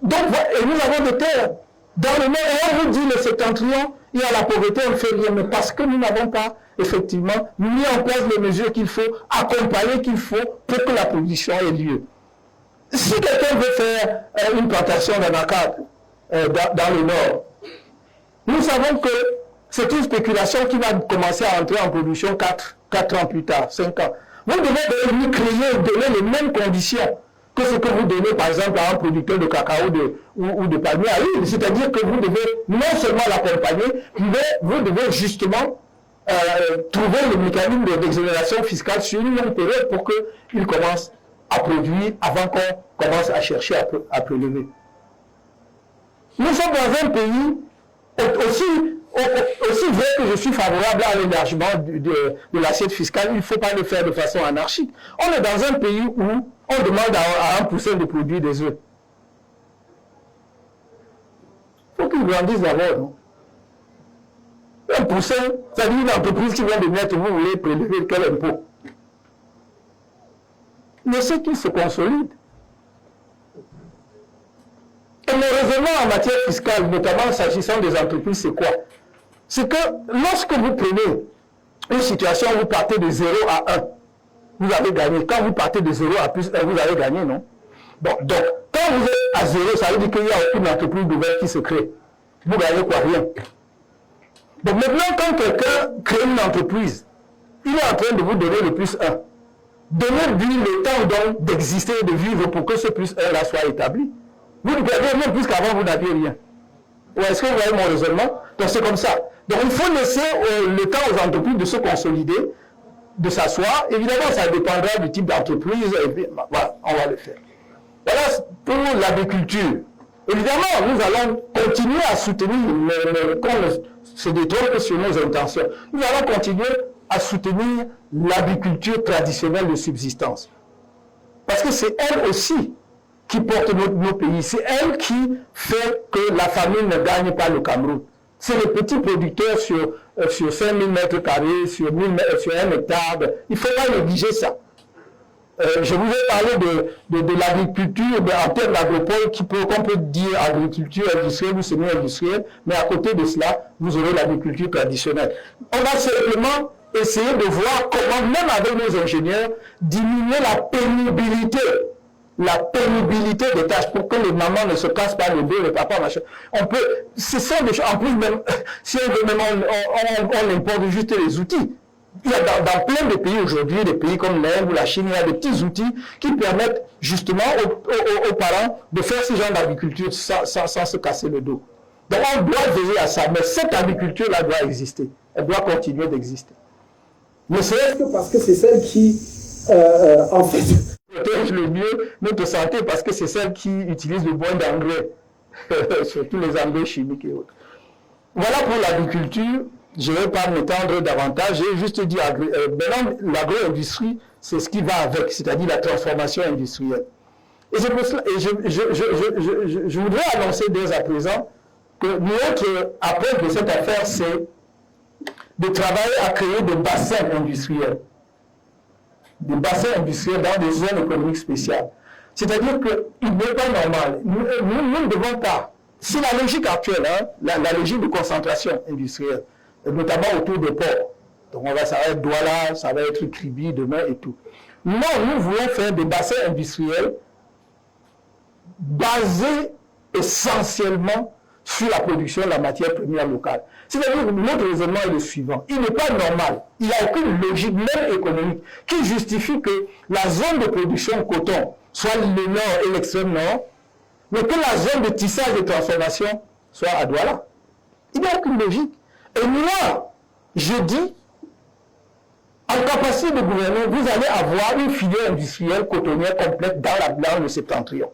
Donc, et nous avons des terres. Dans le monde, et on vous dit le septentrion, il y a la pauvreté, on ne fait rien. Mais parce que nous n'avons pas, effectivement, mis en place les mesures qu'il faut, accompagner qu'il faut pour que la production ait lieu. Si quelqu'un veut faire une plantation d'anacarde dans le nord, nous savons que c'est une spéculation qui va commencer à entrer en production 4 ans plus tard, 5 ans. Vous devez lui créer et donner les mêmes conditions que ce que vous donnez par exemple à un producteur de cacao ou de palmier à huile. C'est-à-dire que vous devez non seulement l'accompagner, mais vous devez justement trouver le mécanisme d'exonération fiscale sur une longue période pour qu'il commence à produire avant qu'on commence à chercher à prélever. Nous sommes dans un pays aussi vrai que je suis favorable à l'élargissement de l'assiette fiscale, il ne faut pas le faire de façon anarchique. On est dans un pays où on demande à un poussin de produire des œufs. Il faut qu'il grandisse d'abord. Un poussin, ça dit une entreprise qui vient de mettre, vous voulez prélever quel impôt? Mais c'est qu'il se consolide. Et le raisonnement en matière fiscale, notamment s'agissant des entreprises, c'est quoi? C'est que lorsque vous prenez une situation où vous partez de 0 à 1, vous avez gagné. Quand vous partez de 0 à plus 1, vous avez gagné, non? Bon, donc, quand vous êtes à 0, ça veut dire qu'il n'y a aucune entreprise nouvelle qui se crée. Vous gagnez quoi? Rien. Donc maintenant, quand quelqu'un crée une entreprise, il est en train de vous donner le plus 1. Donnez-lui le temps d'exister et de vivre pour que ce plus 1 soit établi. Vous ne perdez même plus qu'avant, vous n'aviez rien. Ou est-ce que vous voyez mon raisonnement? Donc c'est comme ça. Donc il faut laisser le temps aux entreprises de se consolider, de s'asseoir. Évidemment, ça dépendra du type d'entreprise. Voilà, on va le faire. Voilà pour l'agriculture. Évidemment, nous allons continuer à soutenir, c'est des trompes sur nos intentions, nous allons continuer à soutenir l'agriculture traditionnelle de subsistance. Parce que c'est elle aussi qui porte nos pays. C'est elle qui fait que la famine ne gagne pas le Cameroun. C'est les petits producteurs sur 5000 mètres carrés, sur 1 hectare. Il ne faut pas négliger ça. Je vous ai parlé de l'agriculture en termes d'agropole, qu'on peut dire agriculture industrielle ou semi-industrielle, mais à côté de cela, vous aurez l'agriculture traditionnelle. On va simplement essayer de voir comment, même avec nos ingénieurs, diminuer la pénibilité des tâches pour que les mamans ne se cassent pas le dos, les papas, machin. On peut, c'est ça, en plus, même, si on veut, même, on importe juste les outils. Il y a dans plein de pays aujourd'hui, des pays comme l'Inde ou la Chine, il y a des petits outils qui permettent justement aux parents de faire ce genre d'agriculture sans se casser le dos. Donc on doit veiller à ça, mais cette agriculture-là doit exister. Elle doit continuer d'exister. Ne serait-ce que parce que c'est celle qui, en fait, protège le mieux notre santé, parce que c'est celle qui utilise le moins d'engrais, surtout les engrais chimiques et autres. Voilà pour l'agriculture. Je ne vais pas m'étendre davantage, j'ai juste dit, maintenant l'agro-industrie, c'est ce qui va avec, c'est-à-dire la transformation industrielle. Et c'est pour cela, et je voudrais annoncer dès à présent que notre approche de cette affaire, c'est de travailler à créer des bassins industriels. Des bassins industriels dans des zones économiques spéciales. C'est-à-dire qu'il n'est pas normal. Nous ne devons pas, c'est la logique actuelle, hein, la logique de concentration industrielle, notamment autour des ports. Donc ça va être Douala, ça va être Kribi demain et tout. Non, nous voulons faire des bassins industriels basés essentiellement sur la production de la matière première locale. C'est-à-dire que notre raisonnement est le suivant. Il n'est pas normal, il n'y a aucune logique, même économique, qui justifie que la zone de production coton soit le nord et l'extrême nord, mais que la zone de tissage et de transformation soit à Douala. Il n'y a aucune logique. Et moi, je dis, en capacité de gouvernement, vous allez avoir une filière industrielle cotonnière complète dans le septentrion.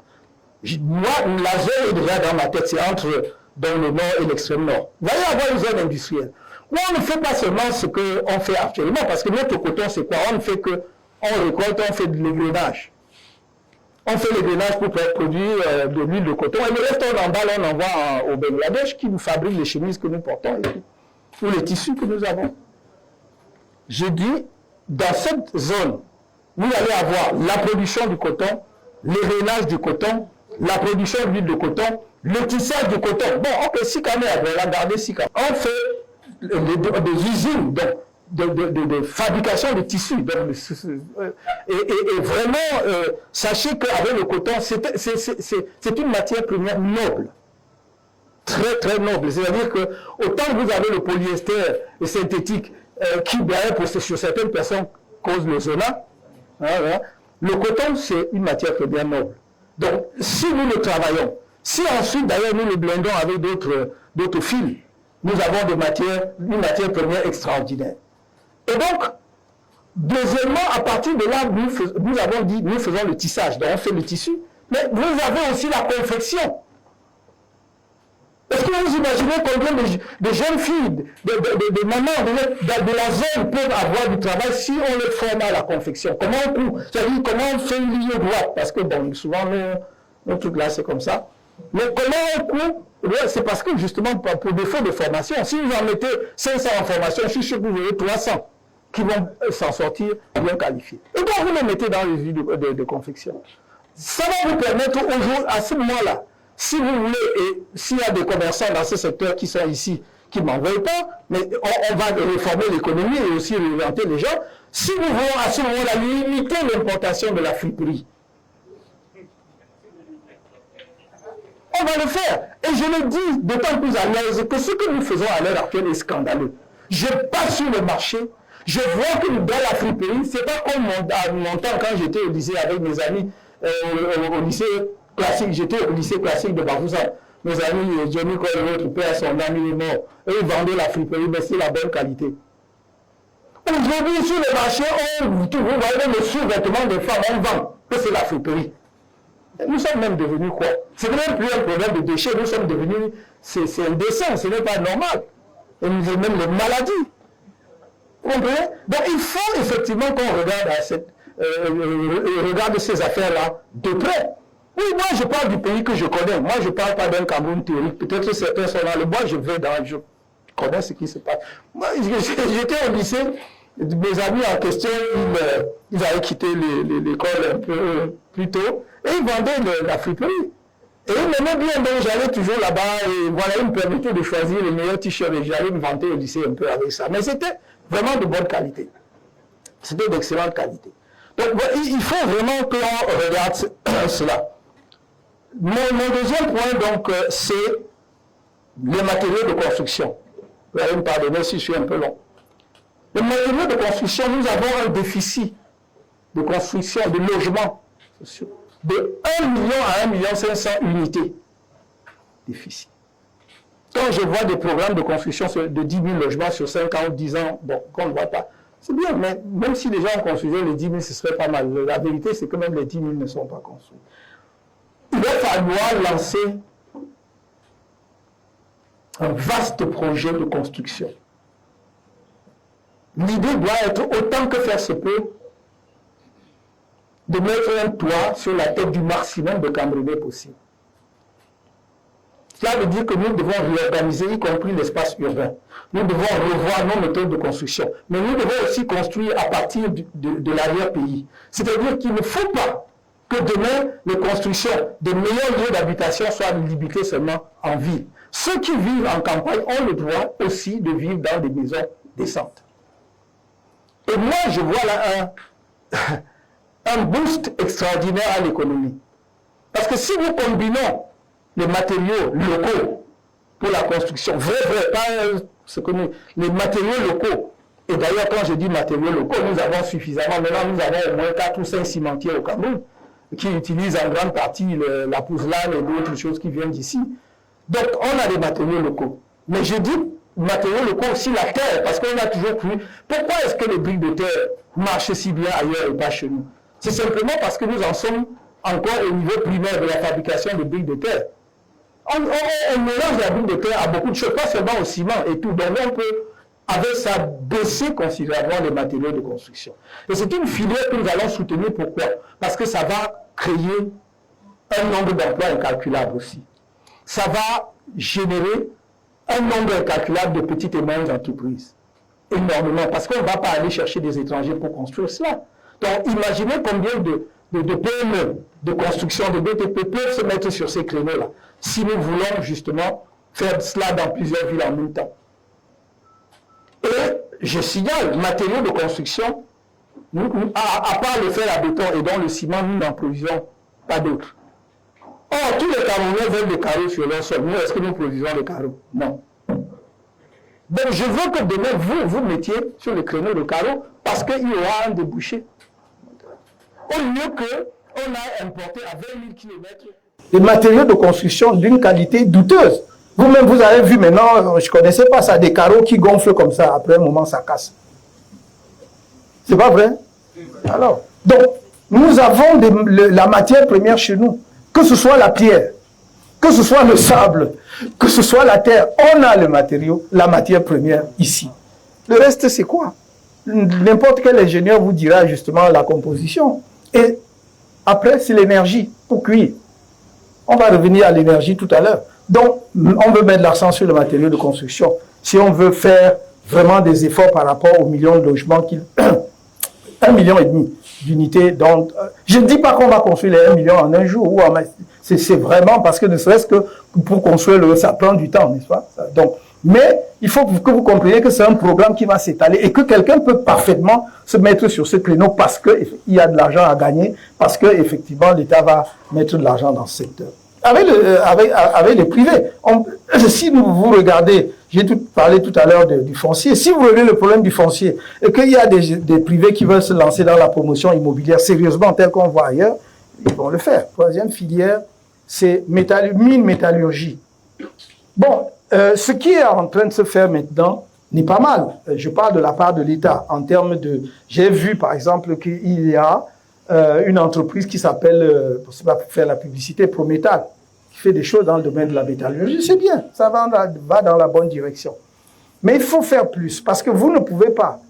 Moi, la zone est déjà dans ma tête, c'est entre dans le nord et l'extrême nord. Vous allez avoir une zone industrielle. Où on ne fait pas seulement ce qu'on fait actuellement, parce que notre coton, c'est quoi? On ne fait que, on récolte, on fait de l'égrenage. On fait l'égrenage pour produire de l'huile de coton. Et le reste, on emballe, on envoie au Bangladesh qui nous fabrique les chemises que nous portons et tout. Ou les tissus que nous avons. Je dis, dans cette zone, vous allez avoir la production du coton, l'égrenage du coton, la production d'huile de coton, le tissage du coton. Bon, ok, Sikame, on va garder Sikame. On fait des usines de fabrication de tissus. Donc, et vraiment, sachez qu'avec le coton, c'est une matière première noble. Très, très noble. C'est-à-dire que, autant que vous avez le polyester synthétique qui, sur certaines personnes, cause le zona, hein, le coton, c'est une matière première noble. Donc, si nous le travaillons, si ensuite, d'ailleurs, nous le blendons avec d'autres fils, nous avons une matière première extraordinaire. Et donc, deuxièmement, à partir de là, nous avons dit, nous faisons le tissage, donc on fait le tissu, mais vous avez aussi la confection. Est-ce que vous imaginez combien de jeunes filles, de mamans de la zone peuvent avoir du travail si on les forme à la confection? Comment on coupe? C'est-à-dire comment on fait une ligne droite? Parce que bon, souvent, nos trucs là, c'est comme ça. Mais comment on coupe? C'est parce que justement, pour défaut de formation, si vous en mettez 500 en formation, je suis sûr que vous aurez 300 qui vont s'en sortir bien qualifiés. Et donc, vous les mettez dans les villes de confection. Ça va vous permettre aujourd'hui, à ce moment-là, si vous voulez, et s'il y a des commerçants dans ce secteur qui sont ici, qui ne m'en veulent pas, mais on va réformer l'économie et aussi réinventer les gens, si nous voulons à ce moment-là limiter l'importation de la friperie, on va le faire. Et je le dis d'autant plus à l'aise que ce que nous faisons à l'heure actuelle est scandaleux. Je passe sur le marché, Je vois que dans la friperie, c'est pas comme à mon temps quand j'étais au lycée avec mes amis, au lycée classique, j'étais au lycée classique de Bafoussam. Mes amis, Johnny Cole, notre père, son ami est mort. Eux, ils vendaient la friperie, mais c'est la bonne qualité. Aujourd'hui, sur le marché, vous voyez le sous-vêtement des femmes, on vend que c'est la friperie. Nous sommes même devenus quoi? C'est même plus un problème de déchets, nous sommes devenus, c'est indécent, ce n'est pas normal. Et nous avons même les maladies. Vous comprenez? Donc il faut effectivement qu'on regarde ces affaires-là de près. Oui, moi je parle du pays que je connais. Moi je ne parle pas d'un Cameroun théorique. Peut-être que certains sont là. Moi je vais dans... Je connais ce qui se passe. Moi j'étais au lycée. Mes amis en question, ils avaient quitté l'école un peu plus tôt. Et ils vendaient la friperie. Et ils m'aimaient bien, donc j'allais toujours là-bas. Et voilà, ils me permettaient de choisir les meilleurs t-shirts. Et j'allais me vanter au lycée un peu avec ça. Mais c'était vraiment de bonne qualité. C'était d'excellente qualité. Donc il faut vraiment que l'on regarde cela. Mon deuxième point, donc, c'est les matériaux de construction. Vous allez me pardonner si je suis un peu long. Les matériaux de construction, nous avons un déficit de construction, de logements sociaux, de 1 million à 1 500 000 unités. Déficit. Quand je vois des programmes de construction de 10 000 logements sur 5 ans ou 10 ans, bon, qu'on ne voit pas, c'est bien, mais même si les gens construisaient les 10 000, ce serait pas mal. La vérité, c'est que même les 10 000 ne sont pas construits. Il va falloir lancer un vaste projet de construction. L'idée doit être, autant que faire se peut, de mettre un toit sur la tête du maximum de Camerounais possible. Cela veut dire que nous devons réorganiser, y compris l'espace urbain. Nous devons revoir nos méthodes de construction. Mais nous devons aussi construire à partir de l'arrière-pays. C'est-à-dire qu'il ne faut pas que demain, les constructions de meilleurs lieux d'habitation soient limitées seulement en ville. Ceux qui vivent en campagne ont le droit aussi de vivre dans des maisons décentes. Et moi, je vois là un boost extraordinaire à l'économie. Parce que si nous combinons les matériaux locaux pour la construction, pas ce que nous, les matériaux locaux, et d'ailleurs quand je dis matériaux locaux, nous avons suffisamment, maintenant nous avons au moins 4 ou 5 cimentiers au Cameroun, qui utilisent en grande partie la pouzelane et d'autres choses qui viennent d'ici. Donc on a des matériaux locaux. Mais je dis matériaux locaux aussi la terre, parce qu'on a toujours cru, pourquoi est-ce que les briques de terre marchent si bien ailleurs et pas chez nous? C'est simplement parce que nous en sommes encore au niveau primaire de la fabrication de briques de terre. On mélange la brique de terre à beaucoup de choses, pas seulement au ciment et tout. Donc on peut, avec ça, baisser considérablement les matériaux de construction. Et c'est une filière que nous allons soutenir. Pourquoi? Parce que ça va créer un nombre d'emplois incalculable aussi. Ça va générer un nombre incalculable de petites et moyennes entreprises. Énormément. Parce qu'on ne va pas aller chercher des étrangers pour construire cela. Donc imaginez combien de PME, de construction, de BTP peuvent se mettre sur ces créneaux-là, si nous voulons justement faire cela dans plusieurs villes en même temps. Et je signale, matériaux de construction, à part le fer à béton et dans le ciment, nous n'en produisons pas d'autres. Or, tous les Camerounais veulent des carreaux sur leur sol. Nous, est-ce que nous produisons des carreaux? Non. Donc, je veux que demain, vous mettiez sur le créneau de carreaux parce qu'il y aura un débouché. Au lieu qu'on a importé à 20 000 km des matériaux de construction d'une qualité douteuse. Vous-même, vous avez vu maintenant, je ne connaissais pas ça, des carreaux qui gonflent comme ça, après un moment, ça casse. C'est pas vrai? Alors, donc, nous avons la matière première chez nous, que ce soit la pierre, que ce soit le sable, que ce soit la terre, on a le matériau, la matière première ici. Le reste, c'est quoi? N'importe quel ingénieur vous dira justement la composition. Et après, c'est l'énergie pour cuire. On va revenir à l'énergie tout à l'heure. Donc, on veut mettre l'accent sur le matériau de construction. Si on veut faire vraiment des efforts par rapport aux millions de logements, 1,5 million d'unités. Donc, je ne dis pas qu'on va construire les 1 million en un jour. C'est vraiment parce que ne serait-ce que pour construire ça prend du temps, n'est-ce pas? Donc, mais il faut que vous compreniez que c'est un programme qui va s'étaler et que quelqu'un peut parfaitement se mettre sur ce créneau parce qu'il y a de l'argent à gagner, parce qu'effectivement l'État va mettre de l'argent dans ce secteur. Avec les privés, si vous regardez J'ai parlé tout à l'heure du foncier. Si vous réglez le problème du foncier et qu'il y a des privés qui veulent se lancer dans la promotion immobilière sérieusement, tel qu'on voit ailleurs, ils vont le faire. Troisième filière, c'est mine métallurgie. Bon, ce qui est en train de se faire maintenant n'est pas mal. Je parle de la part de l'État en termes de... J'ai vu par exemple qu'il y a une entreprise qui s'appelle, pour ne pas faire la publicité, Prométal, qui fait des choses dans le domaine de la métallurgie. C'est bien, ça va dans la bonne direction. Mais il faut faire plus, parce que vous ne pouvez pas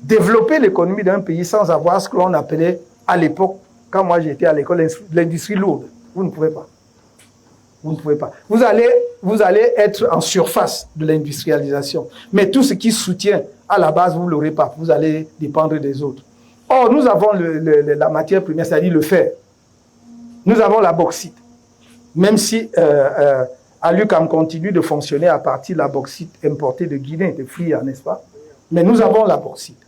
développer l'économie d'un pays sans avoir ce que l'on appelait à l'époque, quand moi j'étais à l'école, l'industrie lourde. Vous ne pouvez pas. Vous ne pouvez pas. Vous allez être en surface de l'industrialisation. Mais tout ce qui soutient à la base, vous ne l'aurez pas. Vous allez dépendre des autres. Or, nous avons la matière première, c'est-à-dire le fer. Nous avons la bauxite. Même si Alucam continue de fonctionner à partir de la bauxite importée de Guinée, de Fria, n'est-ce pas? Mais nous avons la bauxite.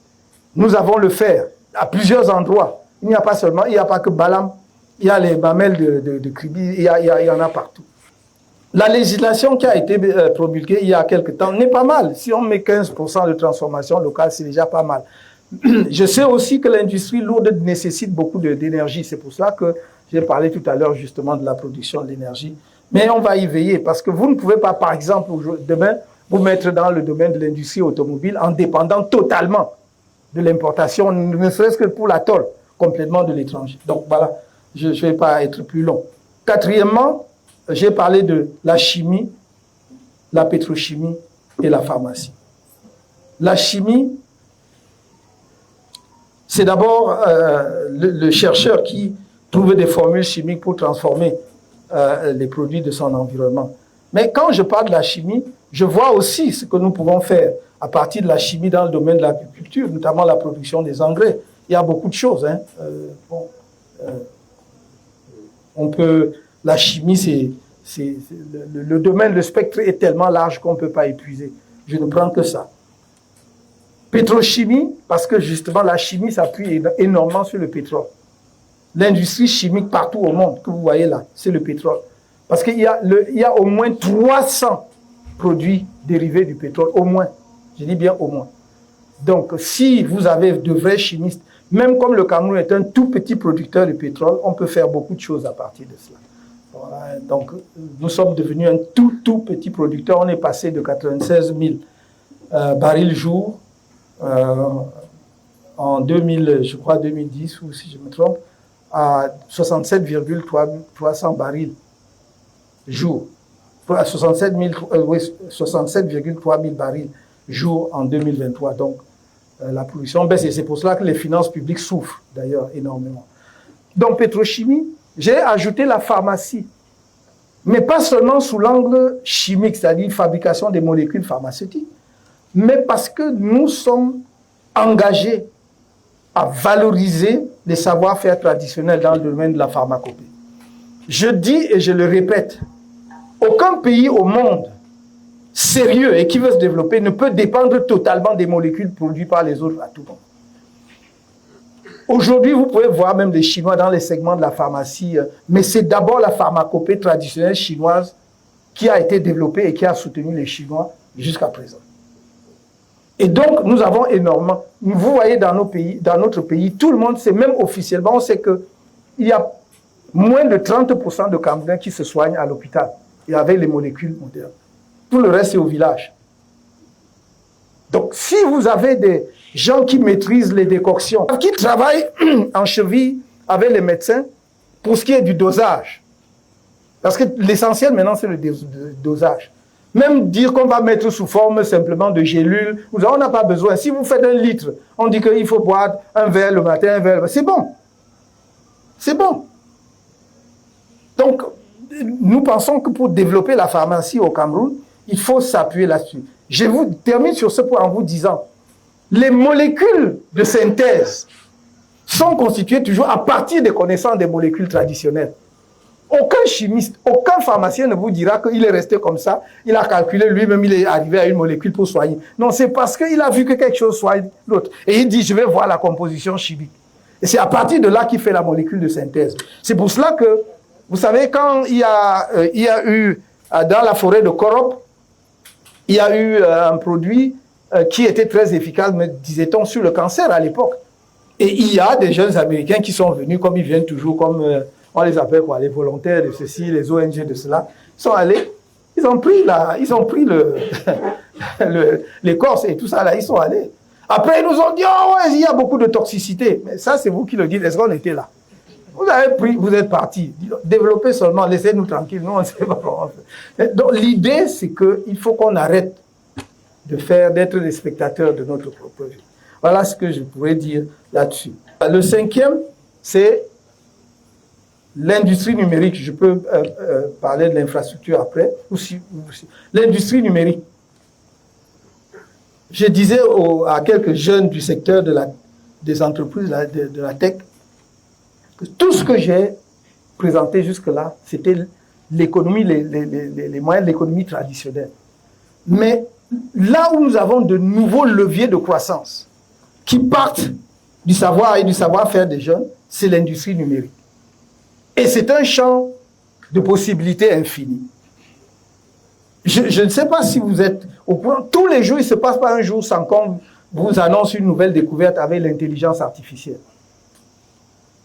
Nous avons le fer à plusieurs endroits. Il n'y a pas seulement, il n'y a pas que Balam, il y a les mamelles de Kribi, il y en a partout. La législation qui a été promulguée il y a quelque temps n'est pas mal. Si on met 15% de transformation locale, c'est déjà pas mal. Je sais aussi que l'industrie lourde nécessite beaucoup d'énergie. C'est pour cela que j'ai parlé tout à l'heure justement de la production de l'énergie. Mais on va y veiller parce que vous ne pouvez pas, par exemple, demain, vous mettre dans le domaine de l'industrie automobile en dépendant totalement de l'importation, ne serait-ce que pour la tôle, complètement de l'étranger. Donc voilà, je ne vais pas être plus long. Quatrièmement, j'ai parlé de la chimie, la pétrochimie et la pharmacie. La chimie, c'est d'abord le chercheur qui trouve des formules chimiques pour transformer les produits de son environnement. Mais quand je parle de la chimie, je vois aussi ce que nous pouvons faire à partir de la chimie dans le domaine de l'agriculture, notamment la production des engrais. Il y a beaucoup de choses. Hein. La chimie, le domaine, le spectre est tellement large qu'on ne peut pas épuiser. Je ne prends que ça. Pétrochimie, parce que justement la chimie s'appuie énormément sur le pétrole. L'industrie chimique partout au monde que vous voyez là, c'est le pétrole. Parce qu'il y a au moins 300 produits dérivés du pétrole, au moins. Je dis bien au moins. Donc, si vous avez de vrais chimistes, même comme le Cameroun est un tout petit producteur de pétrole, on peut faire beaucoup de choses à partir de cela. Voilà. Donc, nous sommes devenus un tout petit producteur. On est passé de 96 000 barils jour en 2000, je crois 2010, ou si je me trompe, à 67,300 barils jour. 67,3 000 barils jour en 2023. Donc, la production baisse et c'est pour cela que les finances publiques souffrent d'ailleurs énormément. Donc, pétrochimie, j'ai ajouté la pharmacie. Mais pas seulement sous l'angle chimique, c'est-à-dire fabrication des molécules pharmaceutiques, mais parce que nous sommes engagés à valoriser les savoir-faire traditionnels dans le domaine de la pharmacopée. Je dis et je le répète, aucun pays au monde sérieux et qui veut se développer ne peut dépendre totalement des molécules produites par les autres à tout moment. Aujourd'hui, vous pouvez voir même les Chinois dans les segments de la pharmacie, mais c'est d'abord la pharmacopée traditionnelle chinoise qui a été développée et qui a soutenu les Chinois jusqu'à présent. Et donc, nous avons énormément. Vous voyez dans notre pays, tout le monde sait, même officiellement, on sait qu'il y a moins de 30% de Camerounais qui se soignent à l'hôpital et avec les molécules modernes. Tout le reste est au village. Donc, si vous avez des gens qui maîtrisent les décoctions, qui travaillent en cheville avec les médecins pour ce qui est du dosage, parce que l'essentiel maintenant, c'est le dosage. Même dire qu'on va mettre sous forme simplement de gélules, on n'a pas besoin. Si vous faites 1 litre, on dit qu'il faut boire un verre le matin, un verre, c'est bon. C'est bon. Donc, nous pensons que pour développer la pharmacie au Cameroun, il faut s'appuyer là-dessus. Je vous termine sur ce point en vous disant, les molécules de synthèse sont constituées toujours à partir des connaissances des molécules traditionnelles. Aucun chimiste, aucun pharmacien ne vous dira qu'il est resté comme ça, il a calculé lui-même, il est arrivé à une molécule pour soigner. Non, c'est parce qu'il a vu que quelque chose soigne l'autre. Et il dit, je vais voir la composition chimique. Et c'est à partir de là qu'il fait la molécule de synthèse. C'est pour cela que, vous savez, quand il y a eu dans la forêt de Korop, Il y a eu un produit qui était très efficace, me disait-on, sur le cancer à l'époque. Et il y a des jeunes Américains qui sont venus, comme ils viennent toujours, comme on les appelle quoi, les volontaires de ceci, les ONG de cela. Ils sont allés, ils ont pris l'écorce et tout ça là, ils sont allés. Après, ils nous ont dit, oh ouais, il y a beaucoup de toxicité. Mais ça, c'est vous qui le dites, est-ce qu'on était là? Vous avez pris, vous êtes partis. Développez seulement, laissez-nous tranquilles. Nous, on ne sait pas comment faire. Donc, l'idée, c'est qu'il faut qu'on arrête d'être des spectateurs de notre propre vie. Voilà ce que je pourrais dire là-dessus. Le cinquième, c'est l'industrie numérique. Je peux parler de l'infrastructure après. L'industrie numérique. Je disais à quelques jeunes du secteur des entreprises, de la tech, que tout ce que j'ai présenté jusque-là, c'était l'économie, les moyens de l'économie traditionnelle. Mais là où nous avons de nouveaux leviers de croissance qui partent du savoir et du savoir-faire des jeunes, c'est l'industrie numérique. Et c'est un champ de possibilités infinies. Je ne sais pas si vous êtes au courant. Tous les jours, il ne se passe pas un jour sans qu'on vous annonce une nouvelle découverte avec l'intelligence artificielle.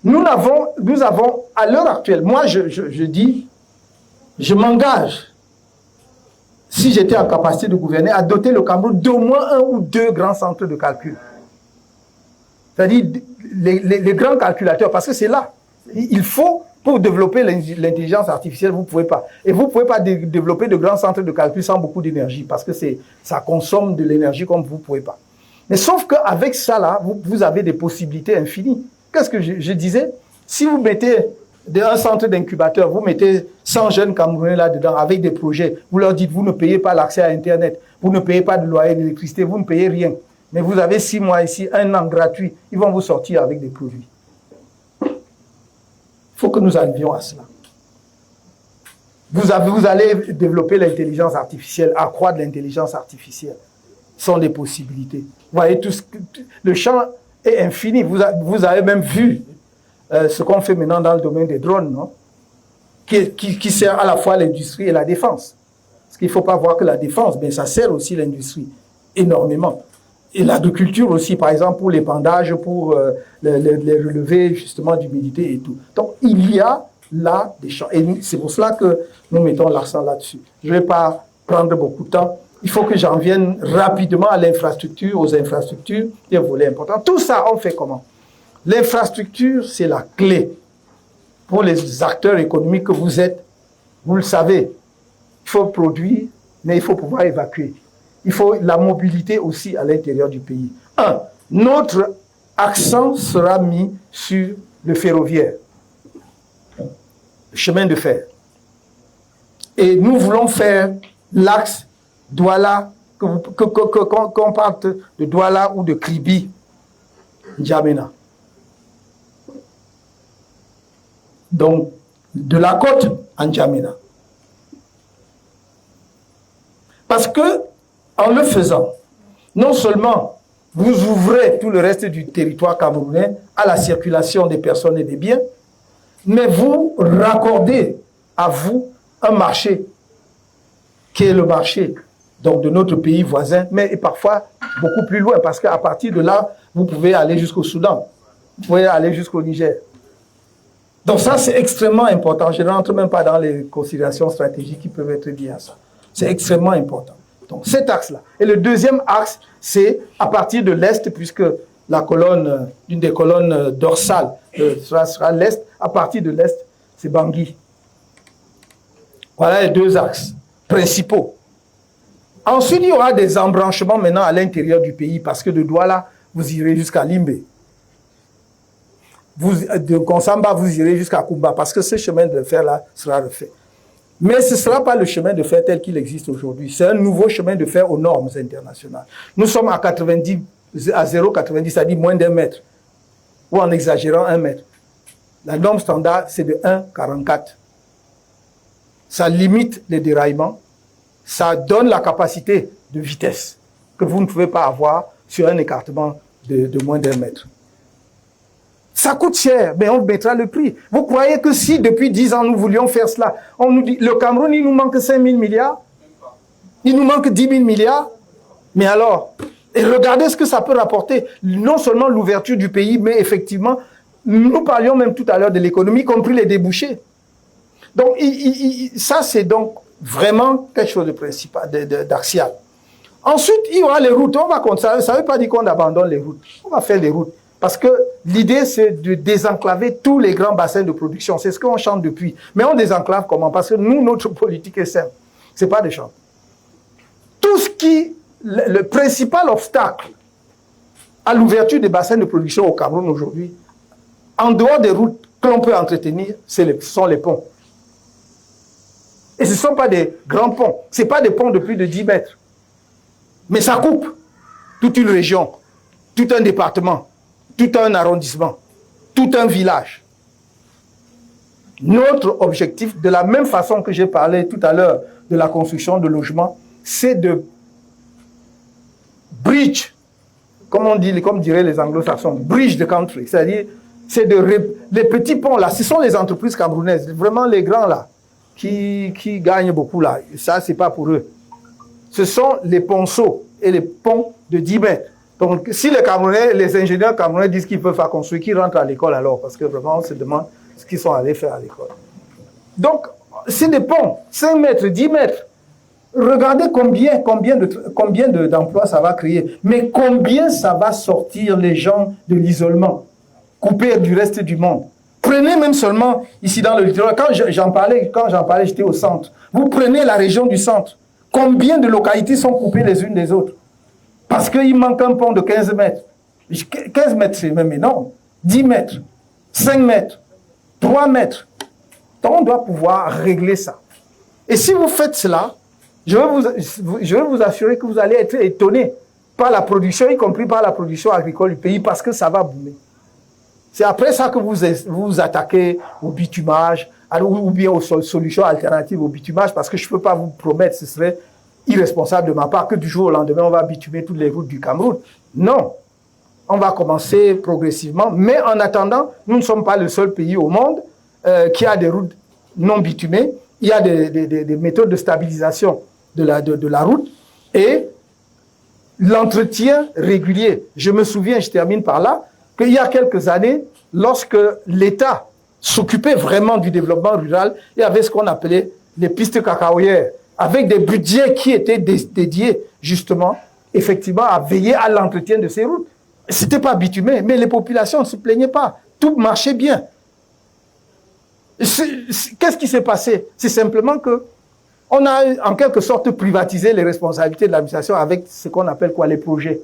Nous avons, à l'heure actuelle, moi je dis, je m'engage, si j'étais en capacité de gouverner, à doter le Cameroun d'au moins 1 ou 2 grands centres de calcul. C'est-à-dire les grands calculateurs, parce que c'est là. Il faut, pour développer l'intelligence artificielle, vous ne pouvez pas. Et vous ne pouvez pas développer de grands centres de calcul sans beaucoup d'énergie, parce que ça consomme de l'énergie comme vous ne pouvez pas. Mais sauf qu'avec ça, là, vous avez des possibilités infinies. Qu'est-ce que je disais? Si vous mettez un centre d'incubateur, vous mettez 100 jeunes Camerounais là-dedans avec des projets, vous leur dites, vous ne payez pas l'accès à Internet, vous ne payez pas de loyer d'électricité, vous ne payez rien. Mais vous avez 6 mois ici, 1 an gratuit, ils vont vous sortir avec des produits. Il faut que nous arrivions à cela. Vous allez développer l'intelligence artificielle, accroître l'intelligence artificielle. Ce sont des possibilités. Vous voyez, le champ est infini. Vous avez même vu ce qu'on fait maintenant dans le domaine des drones, non? Qui sert à la fois l'industrie et la défense. Parce qu'il ne faut pas voir que la défense, mais ça sert aussi l'industrie énormément. Et l'agriculture aussi, par exemple, pour l'épandage, pour les relevés justement d'humidité et tout. Donc, il y a là des champs. Et c'est pour cela que nous mettons l'accent là-dessus. Je ne vais pas prendre beaucoup de temps. Il faut que j'en vienne rapidement à l'infrastructure, aux infrastructures, des volets importants. Tout ça, on fait comment? L'infrastructure, c'est la clé pour les acteurs économiques que vous êtes. Vous le savez, il faut produire, mais il faut pouvoir évacuer. Il faut la mobilité aussi à l'intérieur du pays. Notre accent sera mis sur le ferroviaire, le chemin de fer. Et nous voulons faire l'axe Douala, qu'on parte de Douala ou de Kribi, N'Djamena. Donc, de la côte à N'Djamena. Parce que, en le faisant, non seulement vous ouvrez tout le reste du territoire camerounais à la circulation des personnes et des biens, mais vous raccordez à vous un marché qui est le marché donc de notre pays voisin, mais parfois beaucoup plus loin, parce qu'à partir de là, vous pouvez aller jusqu'au Soudan, vous pouvez aller jusqu'au Niger. Donc ça, c'est extrêmement important. Je ne rentre même pas dans les considérations stratégiques qui peuvent être liées à ça. C'est extrêmement important. Donc cet axe-là. Et le deuxième axe, c'est à partir de l'Est, puisque la colonne, une des colonnes dorsales sera l'Est, à partir de l'Est, c'est Bangui. Voilà les 2 axes principaux. Ensuite, il y aura des embranchements maintenant à l'intérieur du pays, parce que de Douala, vous irez jusqu'à Limbe. De Konsamba, vous irez jusqu'à Kumba, parce que ce chemin de fer-là sera refait. Mais ce ne sera pas le chemin de fer tel qu'il existe aujourd'hui. C'est un nouveau chemin de fer aux normes internationales. Nous sommes à 0,90, c'est-à-dire moins d'1 mètre, ou en exagérant 1 mètre. La norme standard, c'est de 1,44. Ça limite les déraillements, ça donne la capacité de vitesse que vous ne pouvez pas avoir sur un écartement de moins d'1 mètre. Ça coûte cher, mais on mettra le prix. Vous croyez que si depuis 10 ans nous voulions faire cela, on nous dit, le Cameroun, il nous manque 5 000 milliards? Il nous manque 10 000 milliards. Mais alors, et regardez ce que ça peut rapporter. Non seulement l'ouverture du pays, mais effectivement, nous parlions même tout à l'heure de l'économie, y compris les débouchés. Donc, ça, c'est donc vraiment quelque chose de principal, d'axial. Ensuite, il y aura les routes. On va comme ça ne veut pas dire qu'on abandonne les routes. On va faire les routes. Parce que l'idée, c'est de désenclaver tous les grands bassins de production. C'est ce qu'on chante depuis. Mais on désenclave comment? Parce que nous, notre politique est simple. Ce n'est pas des chants. Tout ce qui... Le principal obstacle à l'ouverture des bassins de production au Cameroun aujourd'hui, en dehors des routes que l'on peut entretenir, ce sont les ponts. Et ce ne sont pas des grands ponts. Ce ne sont pas des ponts de plus de 10 mètres. Mais ça coupe toute une région, tout un département, tout un arrondissement, tout un village. Notre objectif, de la même façon que j'ai parlé tout à l'heure de la construction de logements, c'est de bridge, comme on dit, comme diraient les anglo-saxons, bridge the country, c'est-à-dire, c'est les petits ponts là, ce sont les entreprises camerounaises, vraiment les grands là, qui gagnent beaucoup là, ça c'est pas pour eux. Ce sont les ponceaux et les ponts de 10 mètres. Donc, si les Camerounais, les ingénieurs camerounais disent qu'ils peuvent faire construire, qu'ils rentrent à l'école alors, parce que vraiment, on se demande ce qu'ils sont allés faire à l'école. Donc, c'est des ponts, 5 mètres, 10 mètres. Regardez combien d'emplois ça va créer, mais combien ça va sortir les gens de l'isolement, couper du reste du monde. Prenez même seulement ici dans le littoral, quand j'en parlais, j'étais au centre. Vous prenez la région du centre, combien de localités sont coupées les unes des autres? Parce qu'il manque un pont de 15 mètres. 15 mètres, c'est même énorme. 10 mètres, 5 mètres, 3 mètres. Donc on doit pouvoir régler ça. Et si vous faites cela, je vais vous assurer que vous allez être étonné par la production, y compris par la production agricole du pays, parce que ça va boomer. C'est après ça que vous vous attaquez au bitumage, ou bien aux solutions alternatives au bitumage, parce que je ne peux pas vous promettre, ce serait irresponsable de ma part, que du jour au lendemain, on va bitumer toutes les routes du Cameroun. Non. On va commencer progressivement, mais en attendant, nous ne sommes pas le seul pays au monde qui a des routes non bitumées. Il y a des méthodes de stabilisation de la route et l'entretien régulier. Je me souviens, je termine par là, qu'il y a quelques années, lorsque l'État s'occupait vraiment du développement rural, il y avait ce qu'on appelait les pistes cacaoyères, avec des budgets qui étaient dédiés justement, effectivement, à veiller à l'entretien de ces routes. C'était pas bitumé, mais les populations ne se plaignaient pas. Tout marchait bien. Qu'est-ce qui s'est passé? C'est simplement que on a en quelque sorte privatisé les responsabilités de l'administration avec ce qu'on appelle quoi, les projets.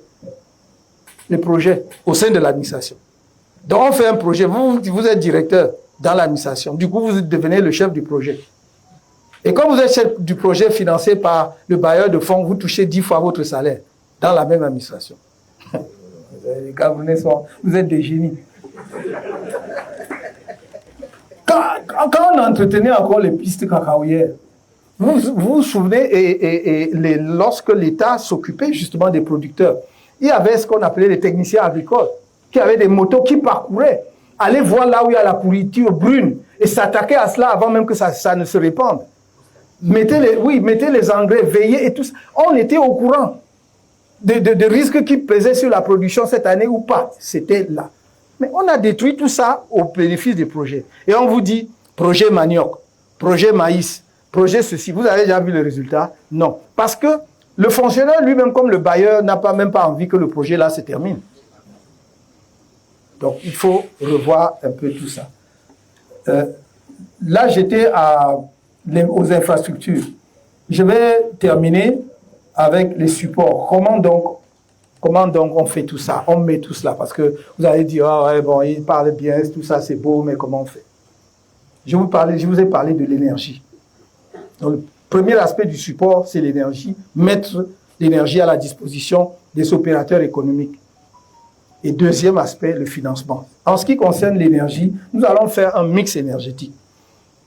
Les projets au sein de l'administration. Donc on fait un projet, vous êtes directeur dans l'administration, du coup vous devenez le chef du projet. Et quand vous êtes chef du projet financé par le bailleur de fonds, vous touchez 10 fois votre salaire dans la même administration. Les Camerounais vous êtes des génies. Quand on entretenait encore les pistes cacaoyères, vous vous souvenez, lorsque l'État s'occupait justement des producteurs, il y avait ce qu'on appelait les techniciens agricoles, qui avaient des motos qui parcouraient, allaient voir là où il y a la pourriture brune, et s'attaquaient à cela avant même que ça ne se répande. Mettez les engrais, veillez et tout ça. On était au courant des risques qui pesaient sur la production cette année ou pas. C'était là. Mais on a détruit tout ça au bénéfice des projets. Et on vous dit, projet manioc, projet maïs, projet ceci. Vous avez déjà vu le résultat? Non. Parce que le fonctionnaire lui-même, comme le bailleur, n'a même pas envie que le projet là se termine. Donc il faut revoir un peu tout ça. Là, j'étais aux infrastructures. Je vais terminer avec les supports. Comment donc on fait tout ça? On met tout cela, parce que vous allez dire, ah ouais, bon, il parle bien, tout ça c'est beau, mais comment on fait? Je vous ai parlé de l'énergie. Donc, le premier aspect du support, c'est l'énergie, mettre l'énergie à la disposition des opérateurs économiques. Et deuxième aspect, le financement. En ce qui concerne l'énergie, nous allons faire un mix énergétique.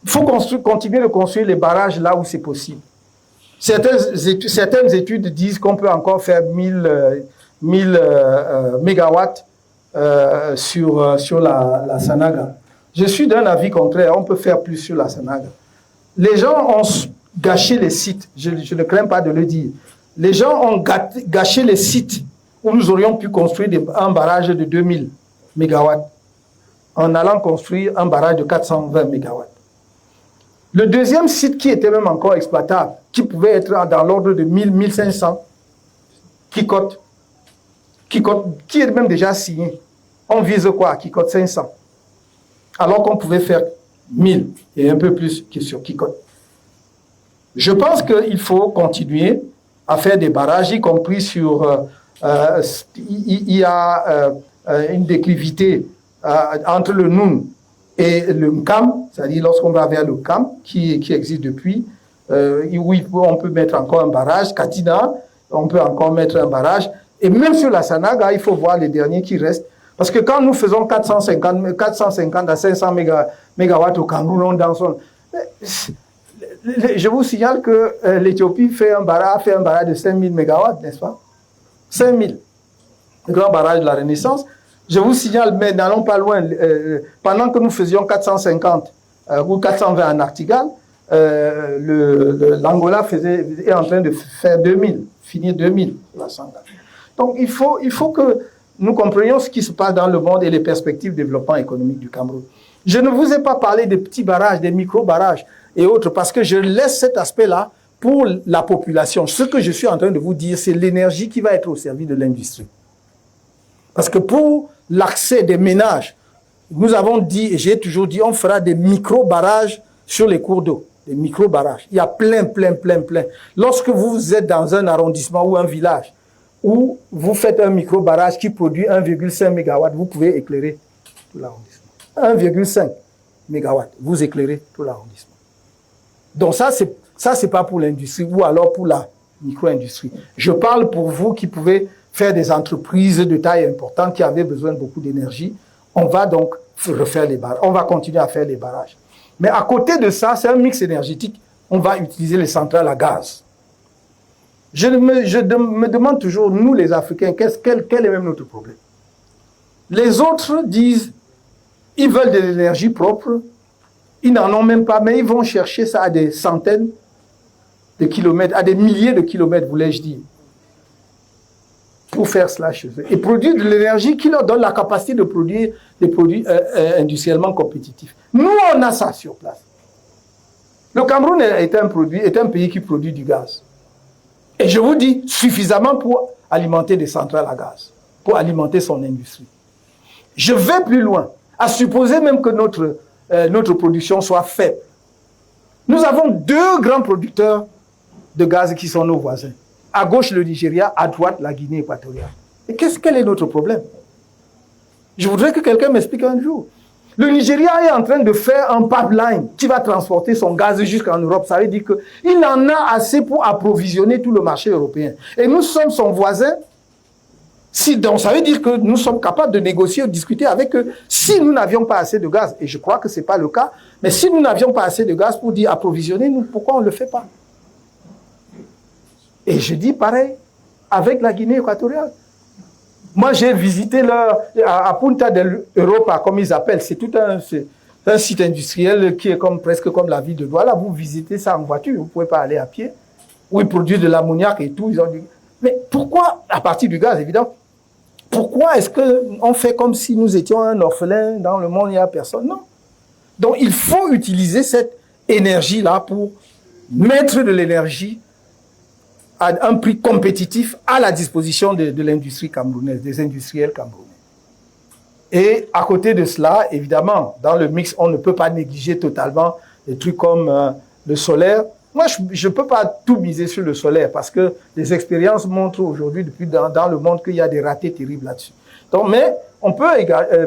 Il faut continuer de construire les barrages là où c'est possible. Certaines études disent qu'on peut encore faire 1000 mégawatts sur la Sanaga. Je suis d'un avis contraire, on peut faire plus sur la Sanaga. Les gens ont gâché les sites. Je ne crains pas de le dire. Les gens ont gâché les sites où nous aurions pu construire un barrage de 2000 MW en allant construire un barrage de 420 MW. Le deuxième site qui était même encore exploitable, qui pouvait être dans l'ordre de 1000-1500, qui est même déjà signé. On vise quoi? Qui cote 500. Alors qu'on pouvait faire 1000 et un peu plus que sur Kikot. Je pense qu'il faut continuer à faire des barrages, y compris sur... il y a une déclivité entre le Noun et le Nkam, c'est-à-dire lorsqu'on va vers le Nkam, qui existe depuis, où on peut mettre encore un barrage. Katina, on peut encore mettre un barrage. Et même sur la Sanaga, il faut voir les derniers qui restent. Parce que quand nous faisons 450 à 500 mégawatts au Cameroun, je vous signale que l'Éthiopie fait un barrage de 5000 mégawatts, n'est-ce pas? 5000. Le grand barrage de la Renaissance. Je vous signale, mais n'allons pas loin, pendant que nous faisions 450 ou 420 en Artigal, l'Angola est en train de faire 2000, finir 2000. Donc il faut que nous comprenions ce qui se passe dans le monde et les perspectives de développement économique du Cameroun. Je ne vous ai pas parlé des petits barrages, des micro-barrages et autres, parce que je laisse cet aspect-là pour la population. Ce que je suis en train de vous dire, c'est l'énergie qui va être au service de l'industrie. Parce que pour l'accès des ménages, nous avons dit, et j'ai toujours dit, on fera des micro-barrages sur les cours d'eau. Des micro-barrages. Il y a plein. Lorsque vous êtes dans un arrondissement ou un village, où vous faites un micro-barrage qui produit 1,5 MW, vous pouvez éclairer tout l'arrondissement. 1,5 MW, vous éclairez tout l'arrondissement. Donc ça, c'est pas pour l'industrie ou alors pour la micro-industrie. Je parle pour vous qui pouvez faire des entreprises de taille importante qui avaient besoin de beaucoup d'énergie. On va donc refaire les barrages. On va continuer à faire les barrages. Mais à côté de ça, c'est un mix énergétique. On va utiliser les centrales à gaz. Je me demande toujours, nous les Africains, quel est même notre problème? Les autres disent, ils veulent de l'énergie propre, ils n'en ont même pas, mais ils vont chercher ça à des centaines de kilomètres, à des milliers de kilomètres, voulais-je dire, pour faire cela chez eux. Et produire de l'énergie qui leur donne la capacité de produire des produits industriellement compétitifs. Nous, on a ça sur place. Le Cameroun est un pays qui produit du gaz. Et je vous dis, suffisamment pour alimenter des centrales à gaz, pour alimenter son industrie. Je vais plus loin, à supposer même que notre production soit faible. Nous avons deux grands producteurs de gaz qui sont nos voisins. À gauche, le Nigeria, à droite, la Guinée équatoriale. Et quel est notre problème? Je voudrais que quelqu'un m'explique un jour. Le Nigeria est en train de faire un pipeline qui va transporter son gaz jusqu'en Europe. Ça veut dire qu'il en a assez pour approvisionner tout le marché européen. Et nous sommes son voisin. Donc ça veut dire que nous sommes capables de négocier ou de discuter avec eux si nous n'avions pas assez de gaz. Et je crois que ce n'est pas le cas. Mais si nous n'avions pas assez de gaz pour dire approvisionner, nous, pourquoi on ne le fait pas? Et je dis pareil avec la Guinée équatoriale. Moi, j'ai visité à Punta del Europa, comme ils appellent. C'est tout un site industriel qui est presque comme la ville de Douala. Vous visitez ça en voiture, vous ne pouvez pas aller à pied. Où ils produisent de l'ammoniac et tout. Mais pourquoi, à partir du gaz, évidemment, pourquoi est-ce qu'on fait comme si nous étions un orphelin dans le monde, il n'y a personne? Non. Donc, il faut utiliser cette énergie-là pour mettre de l'énergie à un prix compétitif à la disposition de l'industrie camerounaise, des industriels camerounais. Et à côté de cela, évidemment, dans le mix, on ne peut pas négliger totalement des trucs comme le solaire. Moi, je ne peux pas tout miser sur le solaire parce que les expériences montrent aujourd'hui, depuis dans le monde, qu'il y a des ratés terribles là-dessus. Donc, mais on peut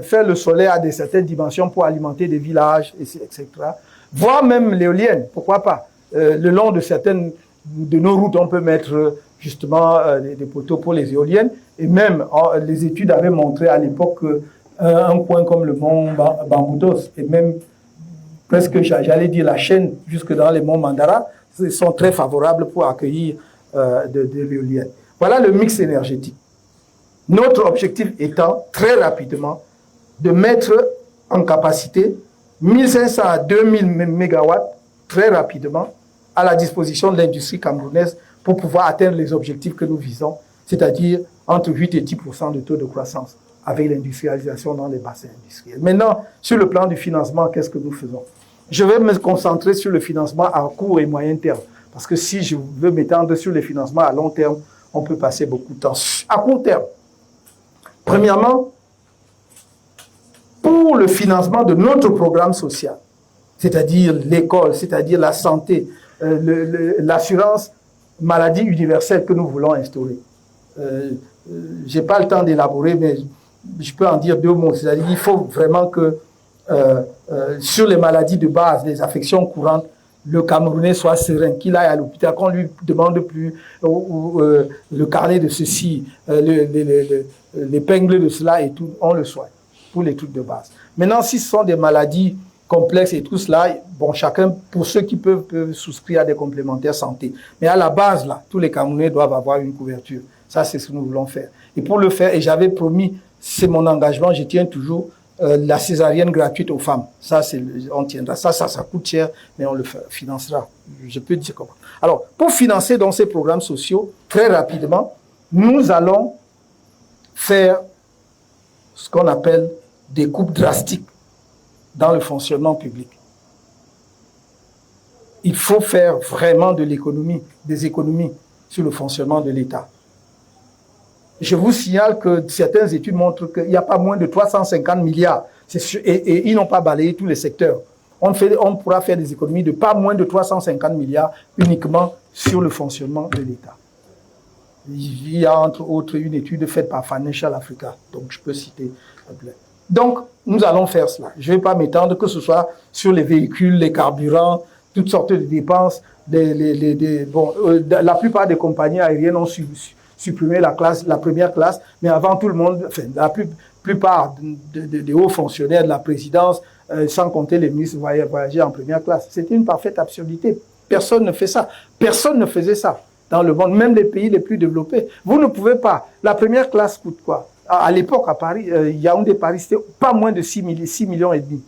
faire le solaire à certaines dimensions pour alimenter des villages, etc. Voire même l'éolienne, pourquoi pas. Le long de nos routes, on peut mettre justement des poteaux pour les éoliennes. Et même, les études avaient montré à l'époque un coin comme le mont Bamboudos, et même presque, j'allais dire, la chaîne jusque dans les monts Mandara, sont très favorables pour accueillir de l'éolienne. Voilà le mix énergétique. Notre objectif étant, très rapidement, de mettre en capacité 1500 à 2000 mégawatts, très rapidement, à la disposition de l'industrie camerounaise pour pouvoir atteindre les objectifs que nous visons, c'est-à-dire entre 8 et 10% de taux de croissance avec l'industrialisation dans les bassins industriels. Maintenant, sur le plan du financement, qu'est-ce que nous faisons? Je vais me concentrer sur le financement à court et moyen terme, parce que si je veux m'étendre sur les financements à long terme, on peut passer beaucoup de temps. À court terme, premièrement, pour le financement de notre programme social, c'est-à-dire l'école, c'est-à-dire la santé, l'assurance maladie universelle que nous voulons instaurer. Je n'ai pas le temps d'élaborer, mais je peux en dire deux mots. C'est-à-dire qu'il faut vraiment que sur les maladies de base, les affections courantes, le Camerounais soit serein, qu'il aille à l'hôpital, qu'on lui demande plus le carnet de ceci, l'épingle de cela et tout, on le soigne pour les trucs de base. Maintenant, si ce sont des maladies complexes et tout cela, bon, chacun, pour ceux qui peuvent souscrire à des complémentaires santé. Mais à la base, là, tous les Camerounais doivent avoir une couverture. Ça, c'est ce que nous voulons faire. Et pour le faire, et j'avais promis, c'est mon engagement, je tiens toujours, la césarienne gratuite aux femmes. Ça, on tiendra. Ça coûte cher, mais on le financera. Je peux dire comment. Alors, pour financer donc ces programmes sociaux, très rapidement, nous allons faire ce qu'on appelle des coupes drastiques dans le fonctionnement public. Il faut faire vraiment de l'économie, des économies sur le fonctionnement de l'État. Je vous signale que certaines études montrent qu'il n'y a pas moins de 350 milliards. Et ils n'ont pas balayé tous les secteurs. On pourra faire des économies de pas moins de 350 milliards uniquement sur le fonctionnement de l'État. Il y a entre autres une étude faite par Financial Africa, donc je peux citer. Donc, nous allons faire cela. Je ne vais pas m'étendre, que ce soit sur les véhicules, les carburants, toutes sortes de dépenses. La plupart des compagnies aériennes ont supprimé la première classe, mais avant tout le monde, enfin, la plupart des hauts fonctionnaires de la présidence, sans compter les ministres, voyageaient en première classe. C'était une parfaite absurdité. Personne ne fait ça. Personne ne faisait ça dans le monde, même les pays les plus développés. Vous ne pouvez pas. La première classe coûte quoi? À l'époque, à Paris, Yaoundé Paris, c'était pas moins de 6 millions et demi.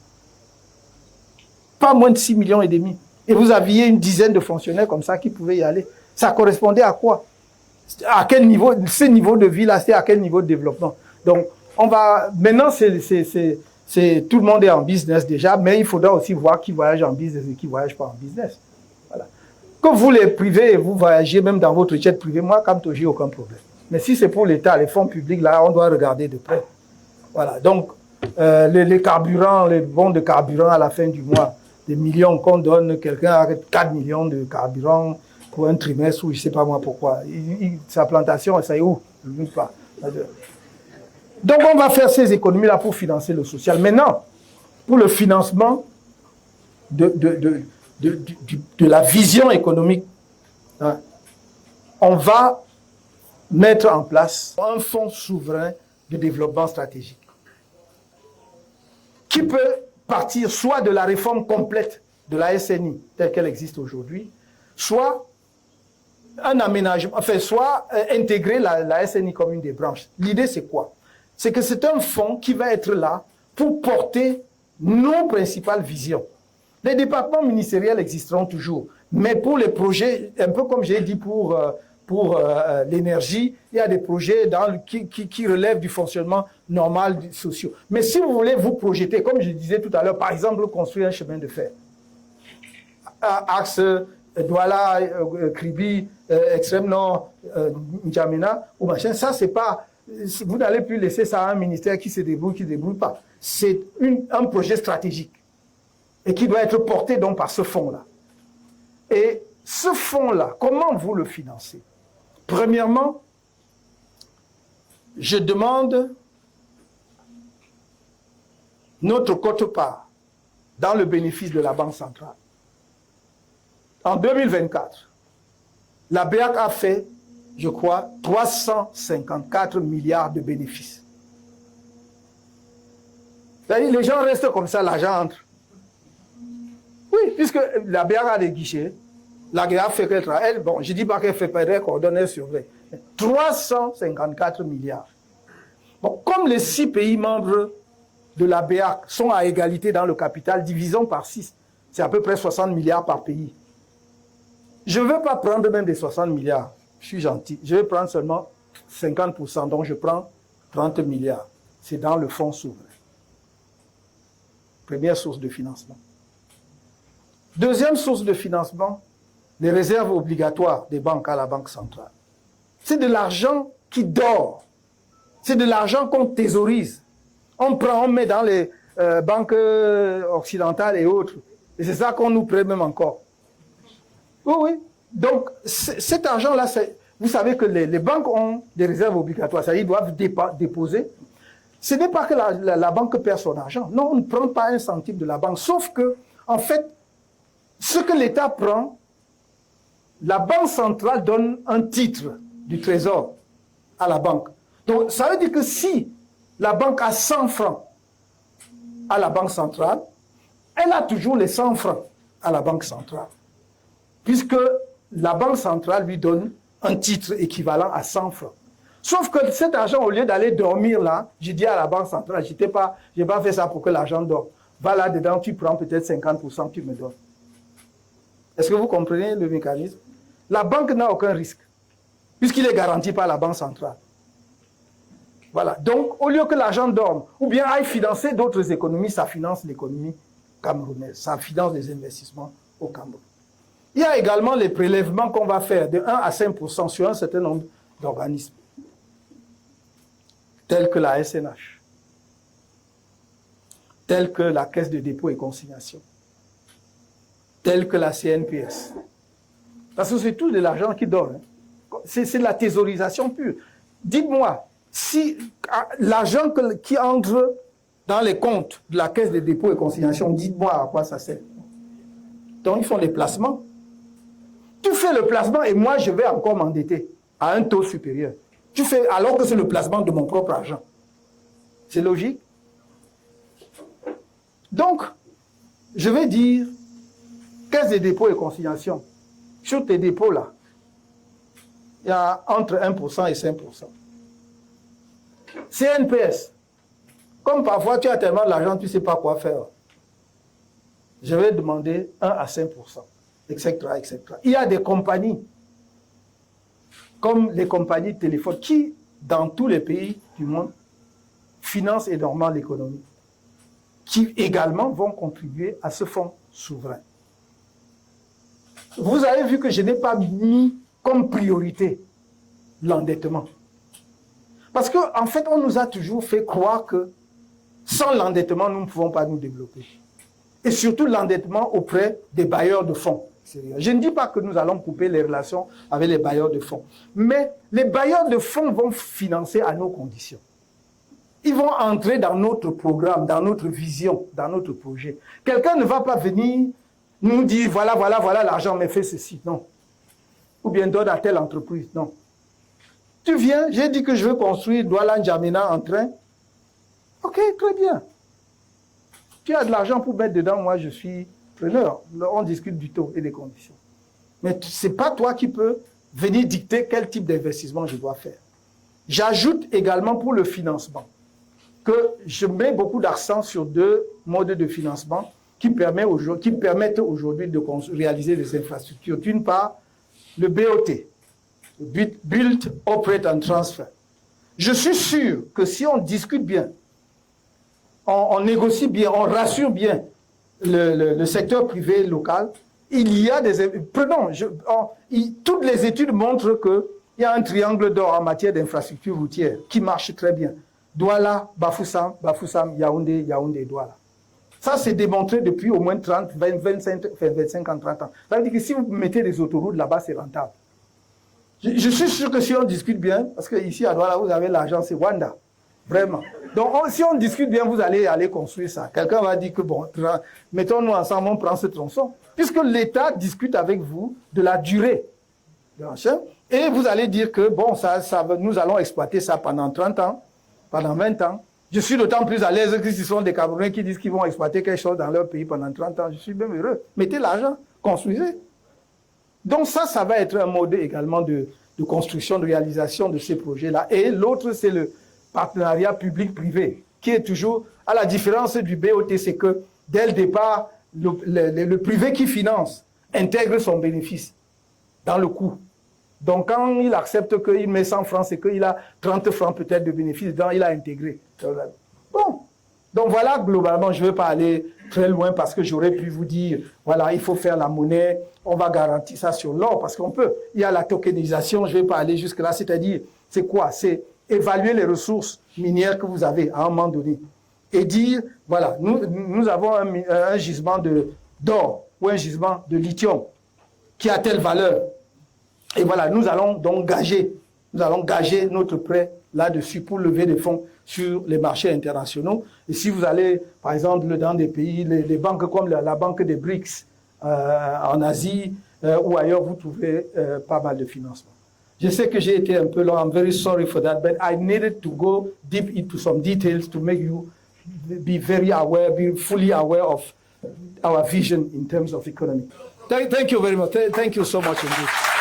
Pas moins de 6 millions et demi. Et vous aviez une dizaine de fonctionnaires comme ça qui pouvaient y aller. Ça correspondait à quoi? À quel niveau? Ce niveau de vie-là, c'est à quel niveau de développement? Donc, maintenant, tout le monde est en business déjà, mais il faudra aussi voir qui voyage en business et qui ne voyage pas en business. Voilà. Que vous les privés, vous voyagez même dans votre jet privé, moi, comme j'ai aucun problème. Mais si c'est pour l'État, les fonds publics, là, on doit regarder de près. Voilà. Donc, les carburants, les bons de carburant à la fin du mois, des millions qu'on donne, quelqu'un a 4 millions de carburant pour un trimestre, ou je ne sais pas moi pourquoi. Sa plantation, ça est où? Je ne sais pas. Donc, on va faire ces économies-là pour financer le social. Maintenant, pour le financement de la vision économique, hein, on va mettre en place un fonds souverain de développement stratégique qui peut partir soit de la réforme complète de la SNI telle qu'elle existe aujourd'hui, soit un aménagement, enfin, soit intégrer la SNI comme une des branches. L'idée, c'est quoi? C'est que c'est un fonds qui va être là pour porter nos principales visions. Les départements ministériels existeront toujours, mais pour les projets, un peu comme j'ai dit pour l'énergie, il y a des projets qui relèvent du fonctionnement normal social. Mais si vous voulez vous projeter, comme je disais tout à l'heure, par exemple, construire un chemin de fer, axe Douala, Kribi, extrême nord, N'Djamena, ou machin, ça c'est pas, vous n'allez plus laisser ça à un ministère qui se débrouille, qui ne débrouille pas. C'est un projet stratégique et qui doit être porté donc par ce fonds-là. Et ce fonds-là, comment vous le financez? Premièrement, je demande notre quote-part dans le bénéfice de la Banque centrale. En 2024, la BEAC a fait, je crois, 354 milliards de bénéfices. C'est-à-dire, les gens restent comme ça, l'argent entre. Oui, puisque la BEAC a des guichets, la BEAC fait qu'elle travaille. Bon, je ne dis pas qu'elle fait pas des coordonnées surveille. 354 milliards. Bon, comme les 6 pays membres de la BEAC sont à égalité dans le capital, divisons par 6. C'est à peu près 60 milliards par pays. je ne veux pas prendre même des 60 milliards. Je suis gentil. Je vais prendre seulement 50%. Donc, je prends 30 milliards. C'est dans le fonds souverain. Première source de financement. Deuxième source de financement, les réserves obligatoires des banques à la Banque centrale. C'est de l'argent qui dort. C'est de l'argent qu'on thésaurise. On prend, on met dans les banques occidentales et autres. Et c'est ça qu'on nous prête même encore. Oui, oui. Donc, cet argent-là, vous savez que les banques ont des réserves obligatoires. C'est-à-dire qu'ils doivent déposer. Ce n'est pas que la banque perd son argent. Non, on ne prend pas un centime de la banque. Sauf que, en fait, ce que l'État prend, la Banque centrale donne un titre du Trésor à la banque. Donc, ça veut dire que si la banque a 100 francs à la Banque centrale, elle a toujours les 100 francs à la Banque centrale. Puisque la Banque centrale lui donne un titre équivalent à 100 francs. Sauf que cet argent, au lieu d'aller dormir là, j'ai dit à la Banque centrale, je n'ai pas fait ça pour que l'argent dorme. Va là-dedans, tu prends peut-être 50%, tu me donnes. Est-ce que vous comprenez le mécanisme? La banque n'a aucun risque, puisqu'il est garanti par la Banque centrale. Voilà. Donc, au lieu que l'argent dorme, ou bien aille financer d'autres économies, ça finance l'économie camerounaise, ça finance les investissements au Cameroun. Il y a également les prélèvements qu'on va faire de 1 à 5% sur un certain nombre d'organismes, tels que la SNH, tels que la Caisse de dépôt et consignation, tels que la CNPS. Parce que c'est tout de l'argent qui donne. C'est de la thésaurisation pure. Dites-moi, si l'argent qui entre dans les comptes de la Caisse de dépôt et consignation, dites-moi à quoi ça sert. Donc, ils font les placements. Tu fais le placement et moi, je vais encore m'endetter à un taux supérieur. Tu fais alors que c'est le placement de mon propre argent. C'est logique. Donc, je vais dire, Caisse de dépôt et consignation, sur tes dépôts là, il y a entre 1% et 5%. CNPS, comme parfois tu as tellement d'argent, tu ne sais pas quoi faire. Je vais demander 1 à 5%, etc., etc. Il y a des compagnies, comme les compagnies de téléphone, qui, dans tous les pays du monde, financent énormément l'économie, qui également vont contribuer à ce fonds souverain. Vous avez vu que je n'ai pas mis comme priorité l'endettement. Parce qu'en fait, on nous a toujours fait croire que sans l'endettement, nous ne pouvons pas nous développer. Et surtout l'endettement auprès des bailleurs de fonds. Je ne dis pas que nous allons couper les relations avec les bailleurs de fonds. Mais les bailleurs de fonds vont financer à nos conditions. Ils vont entrer dans notre programme, dans notre vision, dans notre projet. Quelqu'un ne va pas venir nous dire, voilà, l'argent, mais fais ceci. Non. Ou bien donne à telle entreprise. Non. Tu viens, j'ai dit que je veux construire Douala N'Djamena en train. Ok, très bien. Tu as de l'argent pour mettre dedans, moi je suis preneur. On discute du taux et des conditions. Mais ce n'est pas toi qui peux venir dicter quel type d'investissement je dois faire. J'ajoute également pour le financement que je mets beaucoup d'accent sur 2 modes de financement qui permettent aujourd'hui de réaliser des infrastructures. D'une part, le BOT, le Build, Operate and Transfer. Je suis sûr que si on discute bien, on négocie bien, on rassure bien le secteur privé local, il y a des... Prenons, toutes les études montrent qu'il y a un triangle d'or en matière d'infrastructure routière qui marche très bien. Douala, Bafoussam, Yaoundé, Yaoundé, Douala. Ça, c'est démontré depuis au moins 30, 25 ans, 30 ans. Ça veut dire que si vous mettez des autoroutes là-bas, c'est rentable. Je suis sûr que si on discute bien, parce que ici à Douala, vous avez l'argent, c'est Wanda. Vraiment. Donc, si on discute bien, vous allez aller construire ça. Quelqu'un va dire que, bon, mettons-nous ensemble, on prend ce tronçon. Puisque l'État discute avec vous de la durée de l'achat, et vous allez dire que, bon, nous allons exploiter ça pendant 30 ans, pendant 20 ans. Je suis d'autant plus à l'aise que ce sont des Camerounais qui disent qu'ils vont exploiter quelque chose dans leur pays pendant 30 ans. Je suis même heureux. Mettez l'argent, construisez. Donc ça va être un mode également de construction, de réalisation de ces projets-là. Et l'autre, c'est le partenariat public-privé, qui est toujours, à la différence du BOT, c'est que dès le départ, le privé qui finance intègre son bénéfice. dans le coût. Donc, quand il accepte qu'il met 100 francs, c'est qu'il a 30 francs peut-être de bénéfice, donc il a intégré. Bon. Donc, voilà, globalement, je ne vais pas aller très loin parce que j'aurais pu vous dire, voilà, il faut faire la monnaie, on va garantir ça sur l'or parce qu'on peut. Il y a la tokenisation, je ne vais pas aller jusque-là, c'est-à-dire, c'est quoi? C'est évaluer les ressources minières que vous avez à un moment donné et dire, voilà, nous avons un gisement d'or ou un gisement de lithium qui a telle valeur. Et voilà, nous allons donc gager notre prêt là-dessus pour lever des fonds sur les marchés internationaux. Et si vous allez, par exemple, dans des pays, les banques comme la banque des BRICS en Asie ou ailleurs, vous trouvez pas mal de financement. Je sais que j'ai été un peu long. I'm very sorry for that, but I needed to go deep into some details to make you be very aware, be fully aware of our vision in terms of economy. Thank you very much. Thank you so much indeed.